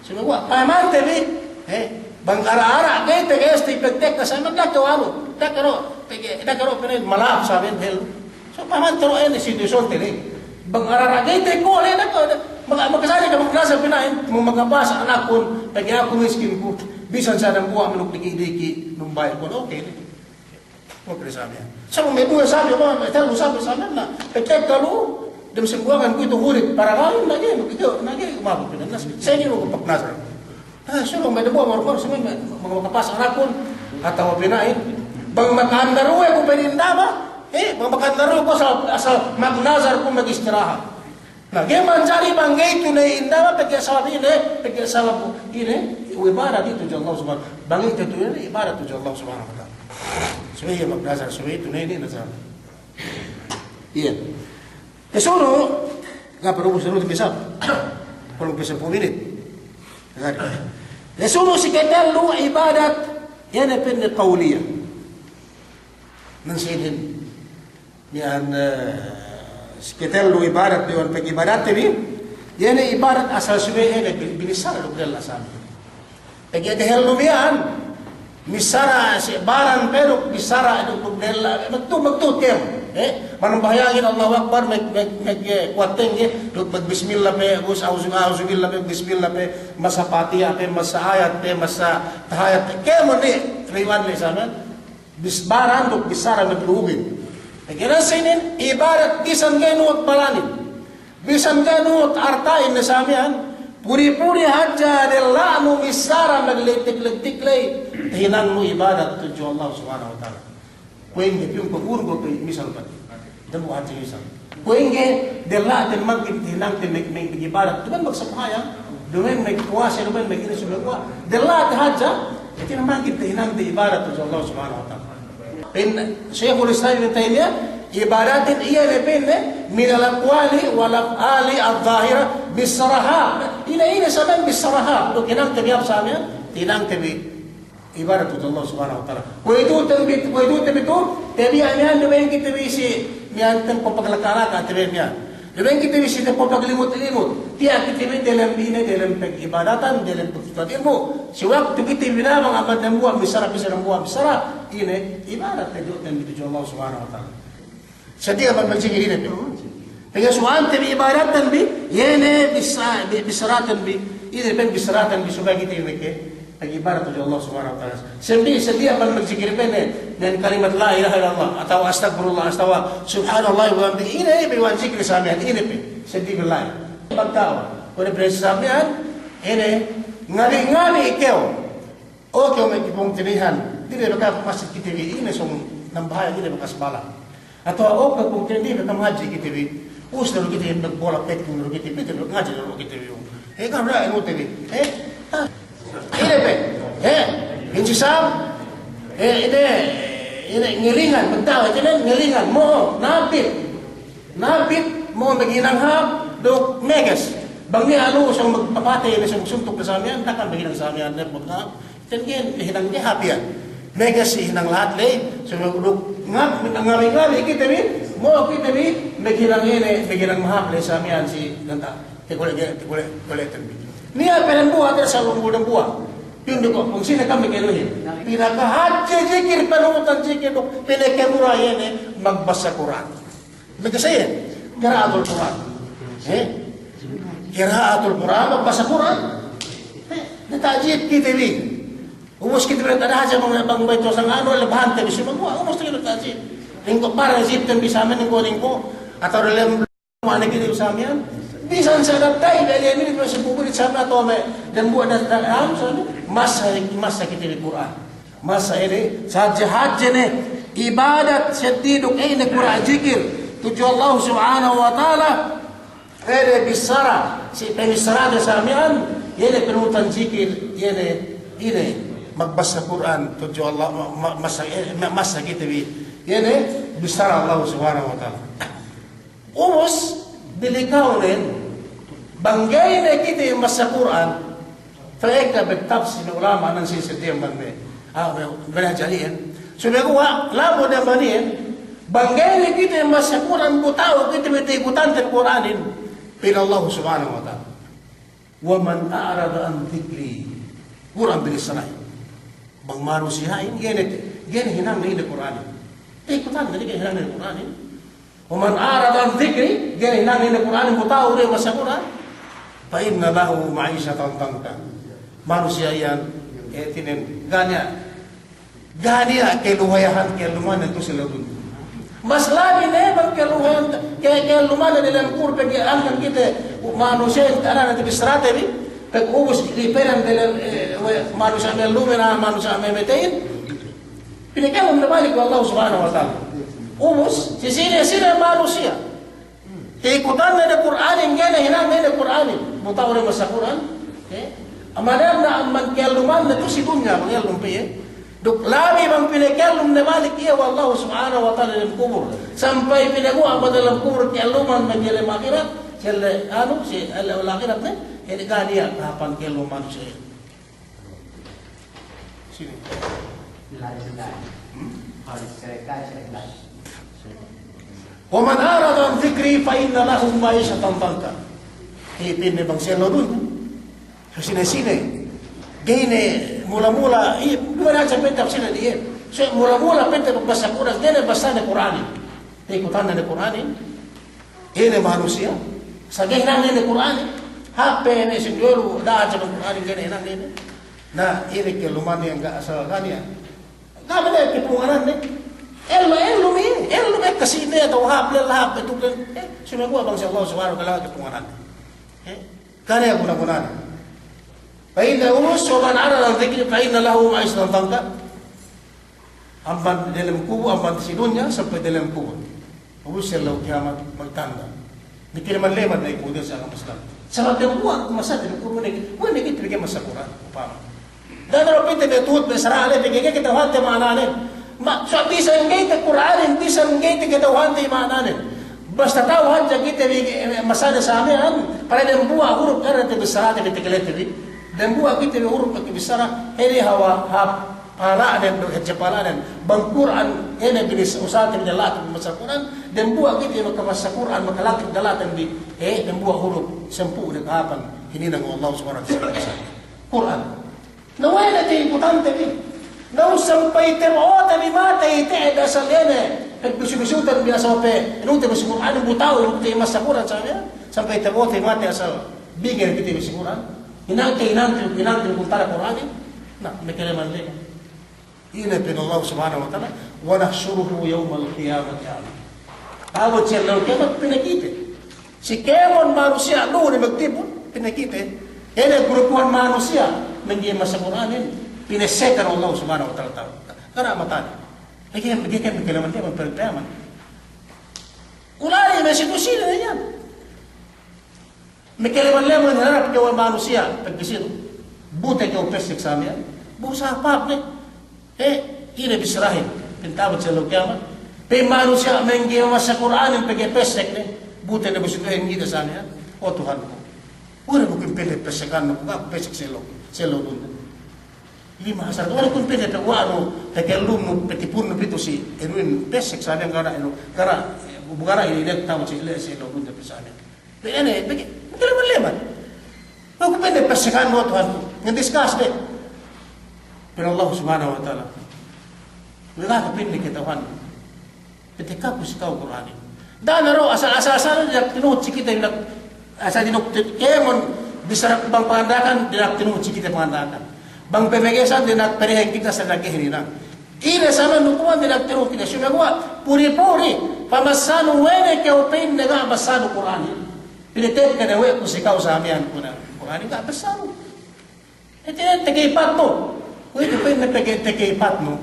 semua paman tapi bang ara-ara kita guys tipek-tek kasama dah tahu dah karo pernah malah saben hel so paman terus ini situasi tadi bang ara-ara kita boleh dah magkasali ka magkasa pinain mo magabas anak kun pagi ako miskin ko bisan sa nang buwa manuk diki-diki numbay ko okay mo presami sa mo may buwa sabi ko may talo sabi sa na pagkat kalu dem sembuangan ko ito hurit para kain lagi umabot pinas sa inyo ko paknasar so may buwa mo sa mga magkapas anak kun ataw pinain bang makandaro ko pinindama bang makandaro ko sa magnazar ko magistirahat. Nah, gimana cari banggai itu nih indah apa sahabat ini, sahabat ini, ibarat itu Allah subhanahu. Banggai itu ini ibarat itu Allah subhanahu wa taala. Sebagai magnazar, sebagai itu ini nazar. Iya. Kesono, nggak perlu seru bisa, perlu bisa 10 menit. Kesono si kita lu ibadat, yang depende kauliah. Nansihin, yang sekitar lu ibarat dengan pag-ibadat ini, yan ay ibarat asal suwe binisara lu dala sa amin. Pag-idahel lu yan, misara si baran pero bisara lu dala magtutem. Manumbayangin Allah Akbar magkuateng magbismillah pe auzubillah pe bismillah pe masapatiya pe masayat pe masahayat kaya mo ni riwan ni sa amin. Bisbaran lu bisara magluhugin. Kaya sa inin, ibarat kisang geno at malanin. Bisan ganut artain na samian, puri-puri haja nila mo misara nagletik-letik-lay, hinang mo ibadat tujuh Allah subhanahu wa ta'ala. Kuenge yung pag-urgo to misal pa. Damo haja misal. Kuenge nila din maghinang din may ibadat. Duman magsapaya, duman may kuwasa, duman may inisumagwa. Nila haja, ito naman kita hinang din ibadat tujuh Allah subhanahu wa ta'ala. Syekhul Islam Ibn Taymiyah ibadatin iya depende min al-aqwali wal af'ali adh-dhahira bisaraha. Ina saman bisaraha. Lo kinang tabi absamya, tinang tabi ibadat Allah subhanahu wa ta'ala. Kuitu tabi to, tabi amian lumayan kita bisi mian tempo paglakala tabi mian. Lumayan kita bisi tempo paglimut-limut. Tiya kita bi dalam pag-ibadatan, dalam pagtutuan ilmu. Si waktu kita binamang abad ng buwan, bisara ini ibadat na doon dito Allah subhanahu wa ta'ala. Sa di abad magsingin rin ito. Kaya suwan tabi ibadatan bi, yene bisaratan bi, ini ben bisaratan bi subay kita yung pag-ibadat to Allah subhanahu wa ta'ala. Sa di abad magsingin rin ng kalimat la ilaha illallah, atau astagfirullah, atau subhanallah wa bihamdihi, ini biwan zikri sa amin, ini pe, sa di bilay. Pagtawa, kung ipresa sa amin, ini ngali-ngali ikaw. O kaya may kipong tinihan, hindi na makapapasit kitiwi, ini song nambahaya, hindi na makasbala. Atau o kaya kung tinihan, makamhaji kitiwi, us na rukitiwi, nagbola pet kung rukitiwi, ngaji na rukitiwi. Kan rin mo tiwi. Ini pe, hindi sam, ini ngilingan, magtawa, ngilingan, mo, napit, mo, maginanghap, dok, megas. Bang niya siyang magpapatay na siyang suntok na sa amin, takang mahinang sa amin, na Tenggen hinang niya happy yan. Mega si hinang lahat lay. So magulog ngap ngangawi kita bi mo kita bi maghinang ini maghinang mahaplay sa amin si ganta. Tikole tan bi. Niya peran buat sa lumudang buah. Yun ko kung sino kami keluhin. Pinakahat zikir panutan zikir do pinakemura yan magbasa Quran. Magkasaya qiraatul Quran. Qiraatul Quran magbasa Quran. Natajid kita bi. Umus kita berada aja mga bang baito sang ano labahan tabi sumagwa umus tayo nagtasin ringko para zip tan bisama ng ringko atau dalam mana kita bisama bisan sa datay dali minit sa bubulit sa ato may dan buat dan masa kita di Quran masa ini saja haji ne ibadat syadiduk ini Quran zikir tujuh Allah subhanahu wa ta'ala bisara si pemisara sa samian yene penutan zikir ini magbasa Quran tujuh Allah masa kita bi yene bisara Allah subhanahu wa ta'ala umus bilikaw rin banggay na kita yung masa Quran faeka betafsir ng ulama ng sinsitiyang banme banajalian so nagawa labo na banin banggay na kita yung masa Quran butaw kita bitikutan ng Quranin pila Allah subhanahu wa ta'ala wa man a'rada an dhikri Quran bilisanay bang manusiain gene hinang ni Quran. Ikutan tadi hinang ni Quran. Waman arada an dzikri gene hinang ni Quran butaw re masa Quran. Fa inna lahu ma'ishatan tanka. Manusia yan tinen ganya keluhayan keluman itu sila dun. Mas lagi ne bang keluhayan keluman dalam kurbe angkan kita manusia ana nanti bisrate bi pag-ubos liperan dalam manusia melumena manusia memetain pinikalam na balik ko Allah subhanahu wa ta'ala ubos sisina manusia ikutan na Quran nga na hinang na Quran butaw rin sa Quran amanam na amman keluman na to si dunya mangyalum piye duk labi bang pinakalum na balik iya wa Allah subhanahu wa ta'ala dalam kubur sampai pinaguha pa dalam kubur keluman menjadi akhirat sila si al-akhirat na ini kaya kapan kilo manusia sini wa man arada an dhikri fa inna lahu ma'ishatan tanka ipin ni bang selo dun so sine gene mula-mula gimana sa pentap sila diye so mula-mula pentap magbasa Quran gene basa na Quran ikutan na Quran ini manusia sa gene na Quran hape ne sindoro da sa Quran gene nang gene na ini keluman yang enggak asal kania na bala kipunganan ne Elo kasi ini atau lahap itu kan. Sumagwa bang si Allah subhanahu wa ta'ala ketunganan. Kaya guna-gunan. Fa'inna urus wa man arada al-dhikri fa'inna lahu ma'isran dhanka. Amban dalam kubu, amban di dunia sampai dalam kubu. Urus yang lalu kiamat magtanda. Dikiraman leman na ikutin sa agama Islam. Sebab dia buat masa dalam kubu ni, wala kita bigyan masa Quran. Upama. Dan kalau kita betul besar ale, bigyan kita hati maananin. So bisa ngiti Quran, bisa ngiti kita hati maananin. Basta tahu aja kita masada sa amin, para dia buat huruf karena dia besar dia kelet dia. Dan buat kita huruf besar, ini hawa para dan kecepalan bang Quran ini bilis usaha menjelat masa Quran dan buat kita maka masa Quran maka latih dalatan di dan buat huruf sempu dan kapan ini nang Allah Subhanahu wa taala Quran nawala ti importante ni naw sampai temo tabi mata ite dasal ene bisu-bisutan biasa pe nung temo Quran butaw ti masa Quran sampai temo tabi mata asal bigel kita bisu Quran inante kuntara Quran nah mekeleman le ina bin Allah subhanahu wa ta'ala wa nahsyuruhu yawmal qiyamati a'ma. Tawad siya law kiamat pinakite. Si kemon manusia lu ni magtipon pinakite. Ene grupuan manusia menjadi masa Quranin pinasekan Allah subhanahu wa ta'ala. Karena matan. Bigyan magkalaman dia magperdaman. Ulay may situsi na yan. Magkalaman lemon harap kawan manusia pagkisino. Buta kaw pesik sa amin. Busa pap ni. Ini bisrahin pintabat sa kiamat. Pe manusia mengiyaw sa Quran ang pagpesek ni buti na basutuhin kita sa niya. O Tuhan ko. Wala mo kung pili pesekan mo ka pesek selo dun. Lima hasar. Wala kung pili pe wano tekelum mo petipun no pito si enuin pesek sa niya karena bugara ini dia tahu si selo dun de pesane. Pe ene leman. Kung pili pesekan mo Tuhan ko. Ngi-discuss de. Pero Allah subhanahu wa ta'ala wala ka pinli kita Tuhan ketika kusikaw Qur'ani dan naro asal-asal dia tinuot kita asal dinok kemon bisa bang pangandakan dia tinuot kita pangandakan bang pemegesan dia nak periheng kita sa naghihinina ina sama nukuan dia tinuot kita sumagwa puri-puri pamasano wene ke upin nga basano Qur'ani pinitet ka na we kusikaw sa amihan kuna Qur'ani nga basano ito yan tagipat mo. Kung ito pa yung nagtagipat mo,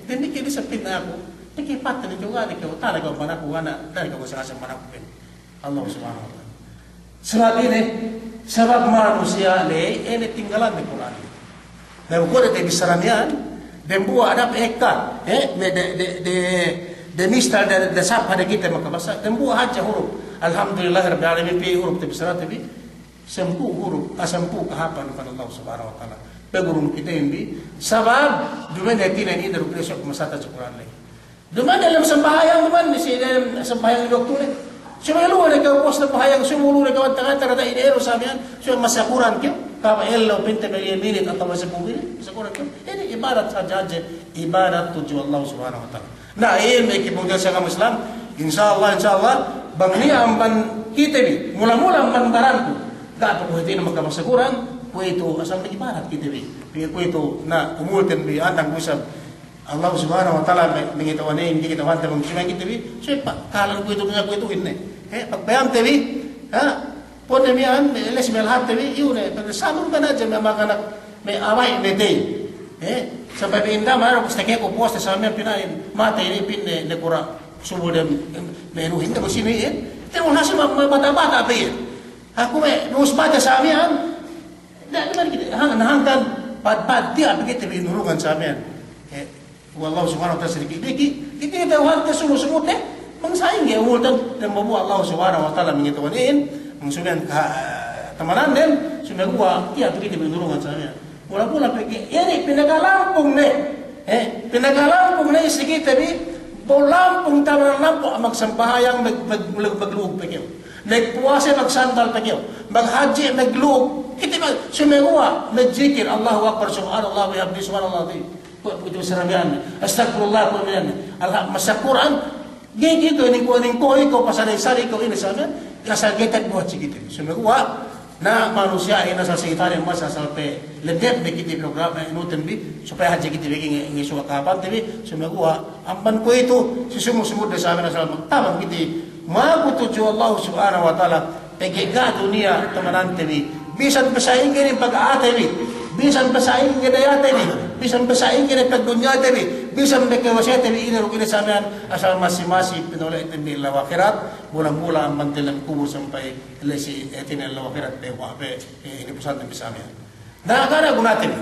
hindi kayo sa pin na ako, tagipat na nito nga, talaga ang manakuha na, talaga ko sa kasang manakupin. Allah subhanahu wa ta'ala. Sabi ni, sabab manusia le, tinggalan ni Quran. Na ko na bisaran yan, den buwa adap ekka, de mistal de sapa de kita makabasa, den buwa haja huruf. Alhamdulillah rabbil alamin pi huruf te bisaran te bi, sempu huruf, asampu kahapan kepada Allah subhanahu wa ta'ala. Pagurun kita ini, sabab duman natin ini dari presyo kumasata sa Quran lagi. Duman dalam sembahayang duman, dalam sembahayang waktu ni. Cuma lu ada kau pos sembahayang semulu ada kawan tengah terada ini ero samian, cuma masa Quran kau, kau elo pinta bagi minit atau masa pungkiri, masa Quran kau. Ini ibadat saja, ibadat tujuh Allah subhanahu wa taala. Nah ini kemudian saya Islam, insyaallah bang ni amban kita ni, mula-mula amban baranku, tak perlu hati nama masa Quran. Kau itu asal ibarat kita ni. Kau itu na umulkan bi andang usap Allah subhanahu wa taala mengitahuan ini kita wanita mengusima kita ni. Siapa kalau kau itu ini. Pagbayam tebi, pun demian les melhat tebi, iu ne. Sabun kan aja memang anak me awai bete. Sampai pindah mana aku stek aku post sama pinain mata ini pinne nekura subuh dem menu hinda sini ya. Terus hasil mata-mata apa ya? Aku me nus baca samian. Dah mana kita hangkan pad dia begitu binurungan samian. Wallahu subhanahu wa ta'ala sedikit kita tahu kita semua teh mengsaing ya ultan dan membuat Allah subhanahu wa ta'ala mengetahuin mengsunan temanan dan sudah gua dia begitu binurungan samian. Mula-mula pergi ini pinagalampung nih. Pinagalampung nih sedikit tapi lampung taman lampung magsambahayang magluog pergi. Nagpuasa magsandal pergi. Maghaji magluog. Kita sumengua nadzikir Allahu akbar subhanallah wa bihamdihi subhanallah. Itu seramian. Astagfirullah wa bihamdihi. Allah masa Quran gitu ini ko pasal sari ko ini sana asal kita buat sikit. Sumengua na manusia ina sa sekitar yang masa sampai lebih begitu program inutin bi supaya haji kita bikin ngi suka kapan tapi semua gua amban ko itu sesungguh-sungguh desa amin asal tabang kita mau tuju Allah subhanahu wa taala pegiga dunia teman tadi bisa bersaing ini pag-aate bi bisa bersaing ini daya tadi bisa bersaing ini pag dunia tadi bisa mekawasya tadi ini rukun sa amin asal masing-masing pinoleh tadi la akhirat bulan-bulan mantilan kubur sampai lesi etin la akhirat be wa be ini pesan bisa amin da kada gunatin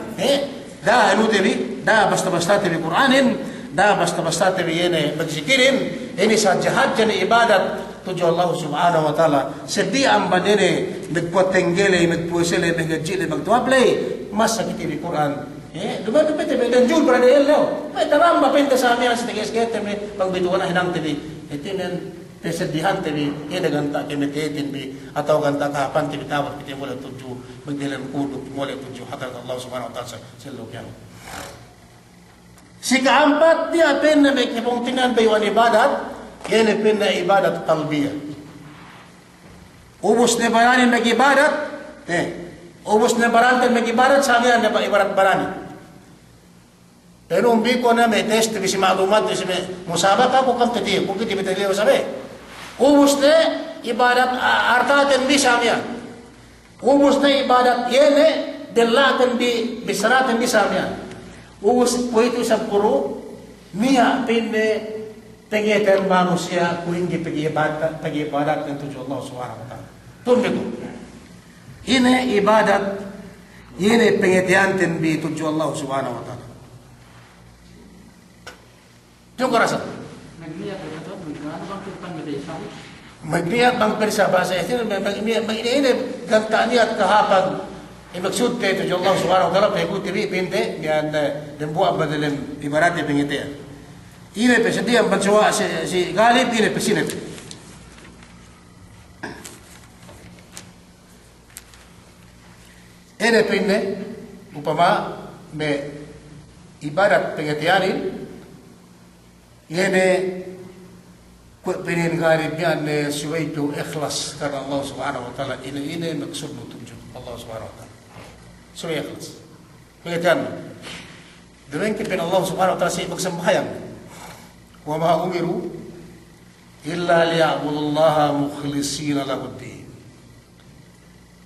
da anu tadi da basta-basta tadi Qur'anin da basta-basta tadi ini berzikirin ini saja hajjan ibadat tuju Allah subhanahu wa ta'ala sedi ambadene megpotenggele megpuesele megajile magtuaple masa kita di Quran duba dan jul pada ello taram ba pente sa amin sa tigas kete me pagbituan hinang tadi itinen pesedihan tadi dengan tak kemetetin bi atau ganta kapan tadi tawat kita boleh tuju magdilan kudu boleh tuju hadrat Allah subhanahu wa ta'ala selokyan si keempat dia penna me kepungtinan baywan ibadat ini penna ibadat qalbiyah ubus ne barani me ibadat ubus ne barantan me ibadat sabihan ne ibarat barani pero umbi ko na may test bisi maklumat bisi musabaka ko kam tadi ko kita betali sabi ubus ne ibadat artaten bisa miya ubus ne ibadat yene delaten bi bisaraten bisa miya ubus po itu sa puro miya pinne pengetan manusia kuinggi pag-ibadat ng tuju Allah subhanahu wa ta'ala tumbi ko ini ibadat ini pengetianten bi tuju Allah subhanahu wa ta'ala yung karasa magniyat bang persa bahasa itu ini ganta niat kahapag maksud te tuju Allah subhanahu wa ta'ala pegu tiri pinte yan dembuat badalim ibarat pengetian ini pesediam bansuwa si galib ini pesinat ini pinne upama me ibadat pengetianin ini pinin galib yan suwaitu ikhlas karena Allah subhanahu wa ta'ala ini maksud tuju Allah subhanahu wa ta'ala suwai ikhlas pengetian dengan kipin Allah subhanahu wa ta'ala si magsambahayan وما أمروا إلا ليعبدوا الله مخلصين له الدين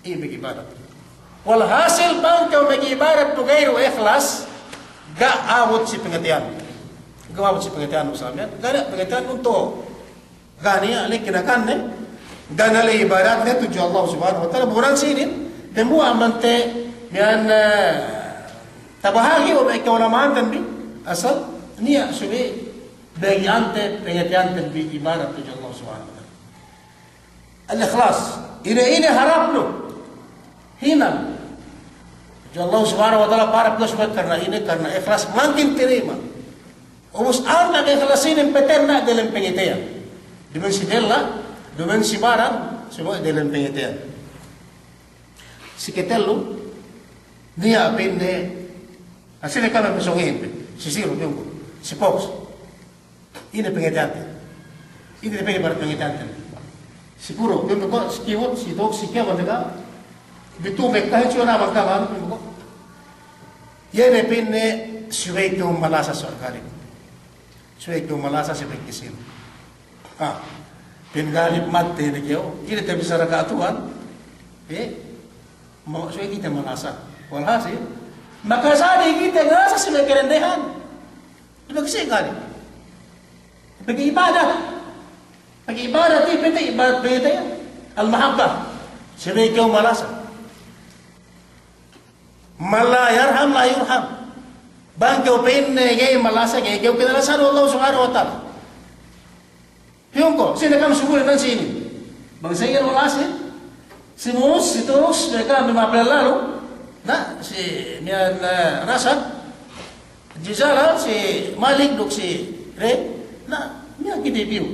إيه بإبادة والحاصل بانك ومجيبادة غير إخلاص gak awut si pengetian gak awut si pengetian usamnya gak ada pengetian untuk gani alik kinakan ne gana le ibadat ne tuju Allah subhanahu wa ta'ala buran sinin dan buah amante yan tabahagi o ikaw naman tanbi asal niya subi bagi ante pengetian bi ibadat tuju Allah subhanahu wa ta'ala al-ikhlas ini harap lo hina tuju Allah subhanahu wa ta'ala para plus karena ini karena ikhlas makin terima ubus anak ikhlasin peterna dalam pengetian dimensi della dimensi barang semua dalam pengetian si ketelu dia pinde asile kama pesongin sisiru dungu si pops ini pengetian ini pengen pengetian siguro yung ko skiwot si dog si kaya wala bitu mekta hiyo na magkaman ko yene pinne suweitu malasa sarkari suweitu malasa si pagkisin pingalip matte ne kyo ini te bisa rakatuan mau suwei kita malasa walhasil makasadi kita ngerasa si kerendehan kasi kali pag-ibadah di pita ibadat beta yan al-mahabbah sila ikaw malasa mala yarham la yurham bang ikaw pinne gay malasa gay ikaw kinalasan Allah subhanahu wa ta'ala yung ko sila kami subuhin ng sini bang sa iyan malasa si Mus, si Turus mereka mapalalo na si Mian Rasad Jizala si Malik duk si Red na niya kidibyo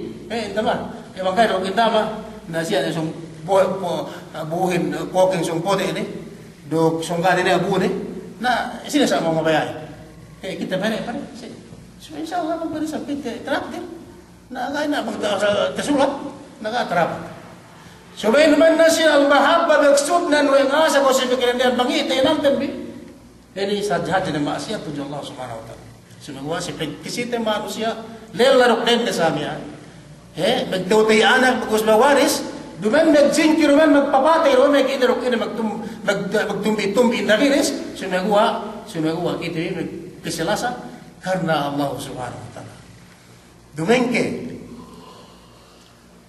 naman makanya ro kitama na siya sung buhin koking sung pote ini dok sung kani na bune na sinasama mo bayay kita pare so inshallah mo pare sa pite trap din na kaya na magtasulat nakatrap Subay naman na siya al-mahabba maksud na no yang asa ko sa pikiran diyan bangita nanten bi. Ini sajhat na maksiat tu Allah Subhanahu wa taala. Sumagawa si kisite manusia lelarok din sa amia. Magtutay anak bagus bawaris, duman magjingkir man magpapatay ro may kiderok ina magtumbi-tumbi na rinis, sumagawa kita magkisilasa karena Allah Subhanahu wa taala. Dumengke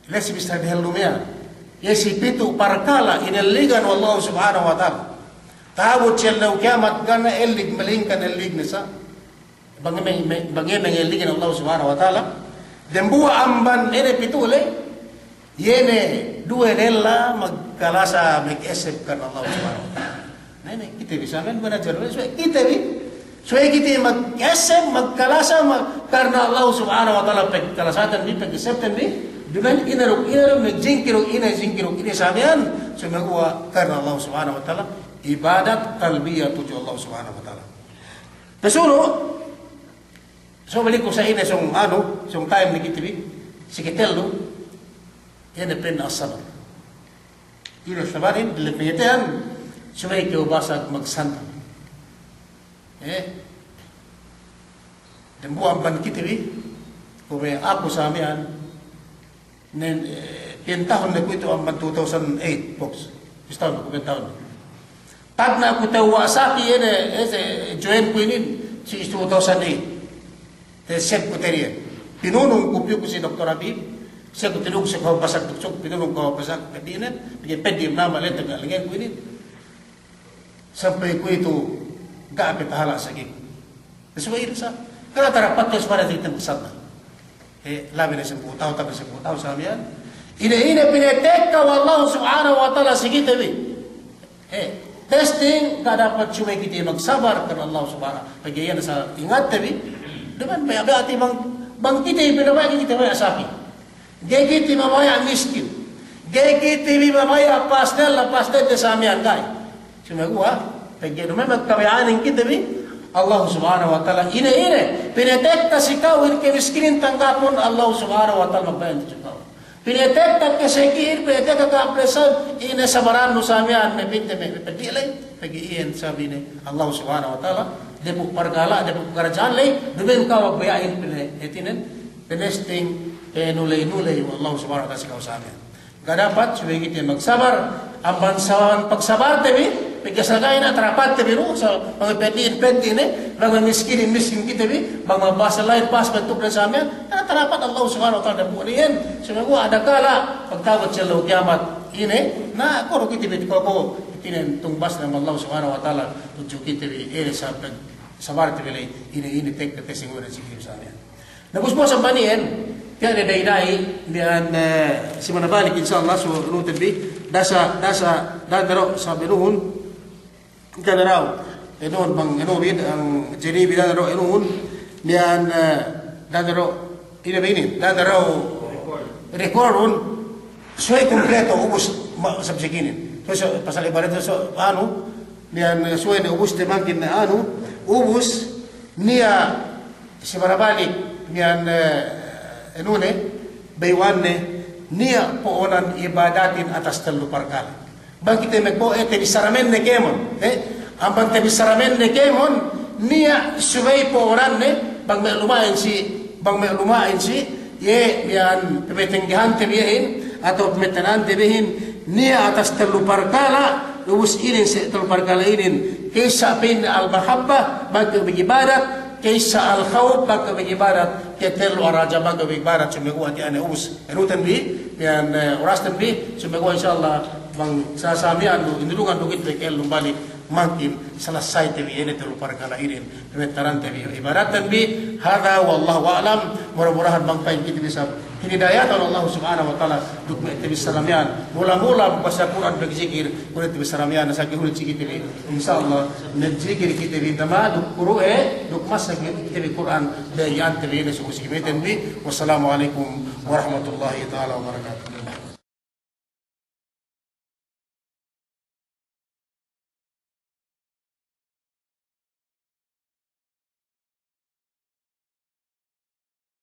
lesi bisa dihalumia. Yesi pitu parkala inaligan Allah Subhanahu wa taala. Tabot siya law kiamat gana elig malingkan elig nisa. Bagaimana eligan Allah Subhanahu wa taala. Dembuwa amban ene pitule yene dua nella magkalasa mag-esep kan Allah Subhanahu wa taala. Nene kita bisa men belajar so kita kita mag-esep magkalasa karena Allah Subhanahu wa taala pagkalasatan bi pag-eseptan bi dengan inarok nagjingkirok ina samian sumagawa karena Allah Subhanahu wa taala ibadat qalbiyah tuju Allah Subhanahu wa taala. Pasuno so balik ko sa ina song time ni kitibi si kitello yan pen asabar. Ina sabarin dilepeten sumay ko basag magsanta. Dembuang ban kitibi ko may ako samian nen 10 tahun na ko ito ang 2008 folks. Gusto ko 10 tahun. Tag na ko tawa sa akin join ko inin si 2008. Sep ko teriya. Pinunong ko si Dr. Habib. Siya ko tinug sa kawapasak tuksok. Pinunong kawapasak kadinan. Pwede na malit ang alingin ko inin. Sampai ko ito gaapit hala sa gig. Nasuwain sa. Kaya tarapat ko sa para ditang kasama. Labi na 10 tahun, tapi 10 tahun samian. Ina pinetekka wallahu Subhanahu wa taala sigita bi. Testing kada dapat cuma kita magsabar karena Allah Subhanahu. Pagyan sa ingat tabi. Deman may abati bang kita pinaway kita may asapi. Gay kita mamaya miskin. Gay kita mamaya pastel de samian kay. Cuma gua pagyan may magkawayanin kita bi. Allah Subhanahu wa taala ina pinetekta si kau ke miskinin tanggapon Allah Subhanahu wa taala magbayan sa kau. Pinetekta ke sekir pinetekta ka presan ina sabaran no samian me binte me pedilay pagiin sabi ni Allah Subhanahu wa taala depo pargala depo karajaan lay dumen ka magbayain pine etinen penesting nulay Allah Subhanahu wa taala si kau samian. Kadapat suwi kita magsabar amban sawan pagsabar tebi pagkasalagay na tarapat tabi ro sa mga pedin mga miskin kita bi mga basa lain pas bentuk dan samya na tarapat Allah Subhanahu wa taala po niyan sumago ada kala pagtawad sa law kiamat ini na koro kita bi ko tinen tungbas ng Allah Subhanahu wa taala tuju kita bi sa sabar tabi ini tek na tesingura sikip sa niyan nabusbo sa banien kaya dainai dian si manabalik insyaallah so nutin bi dasa dadaro sa binuhun kada raw enon bang enobid ang jeribi dadaro enon niyan dadaro ini dadaro recordon soy kompleto ubus subjekinin so pasal ibarat so niyan soy na ubus temangkin na ubus niya si marabalik niyan enone baywanne niya poonan ibadatin atas telu parkala. Bang kita magpo bisaramen ne kemon ambang bisaramen ne kemon niya subay poonan ne bang lumain si ye yan pemetenggahan tebihin atau pemetenan tebihin niya atas telu parkala ubus inin si telu parkala inin kaysa pin al-mahabbah bang ibadat kaysa al-khawf baka ibarat ketel araja baka ibarat sumaguan di ana ubus enutan bi yan orastan bi sumaguan insyaallah bang sasamian do indulungan dugit bekel lumbalik makin selesai tebi ini telu parkala inin pemetaran tebi ibaratan bi hada wallahu a'lam mudah-mudahan bang pain kita bisa hidayatan Allah Subhanahu wa taala duk tebi salamian mula-mula baca Quran bagi zikir kulit tebi salamian sa kihul cikit ini insyaallah nezikir kita bi tama duk qur'e duk masak kita bi Quran dayan tebi ini suku sikimeten bi wassalamu alaikum warahmatullahi taala wabarakatuh.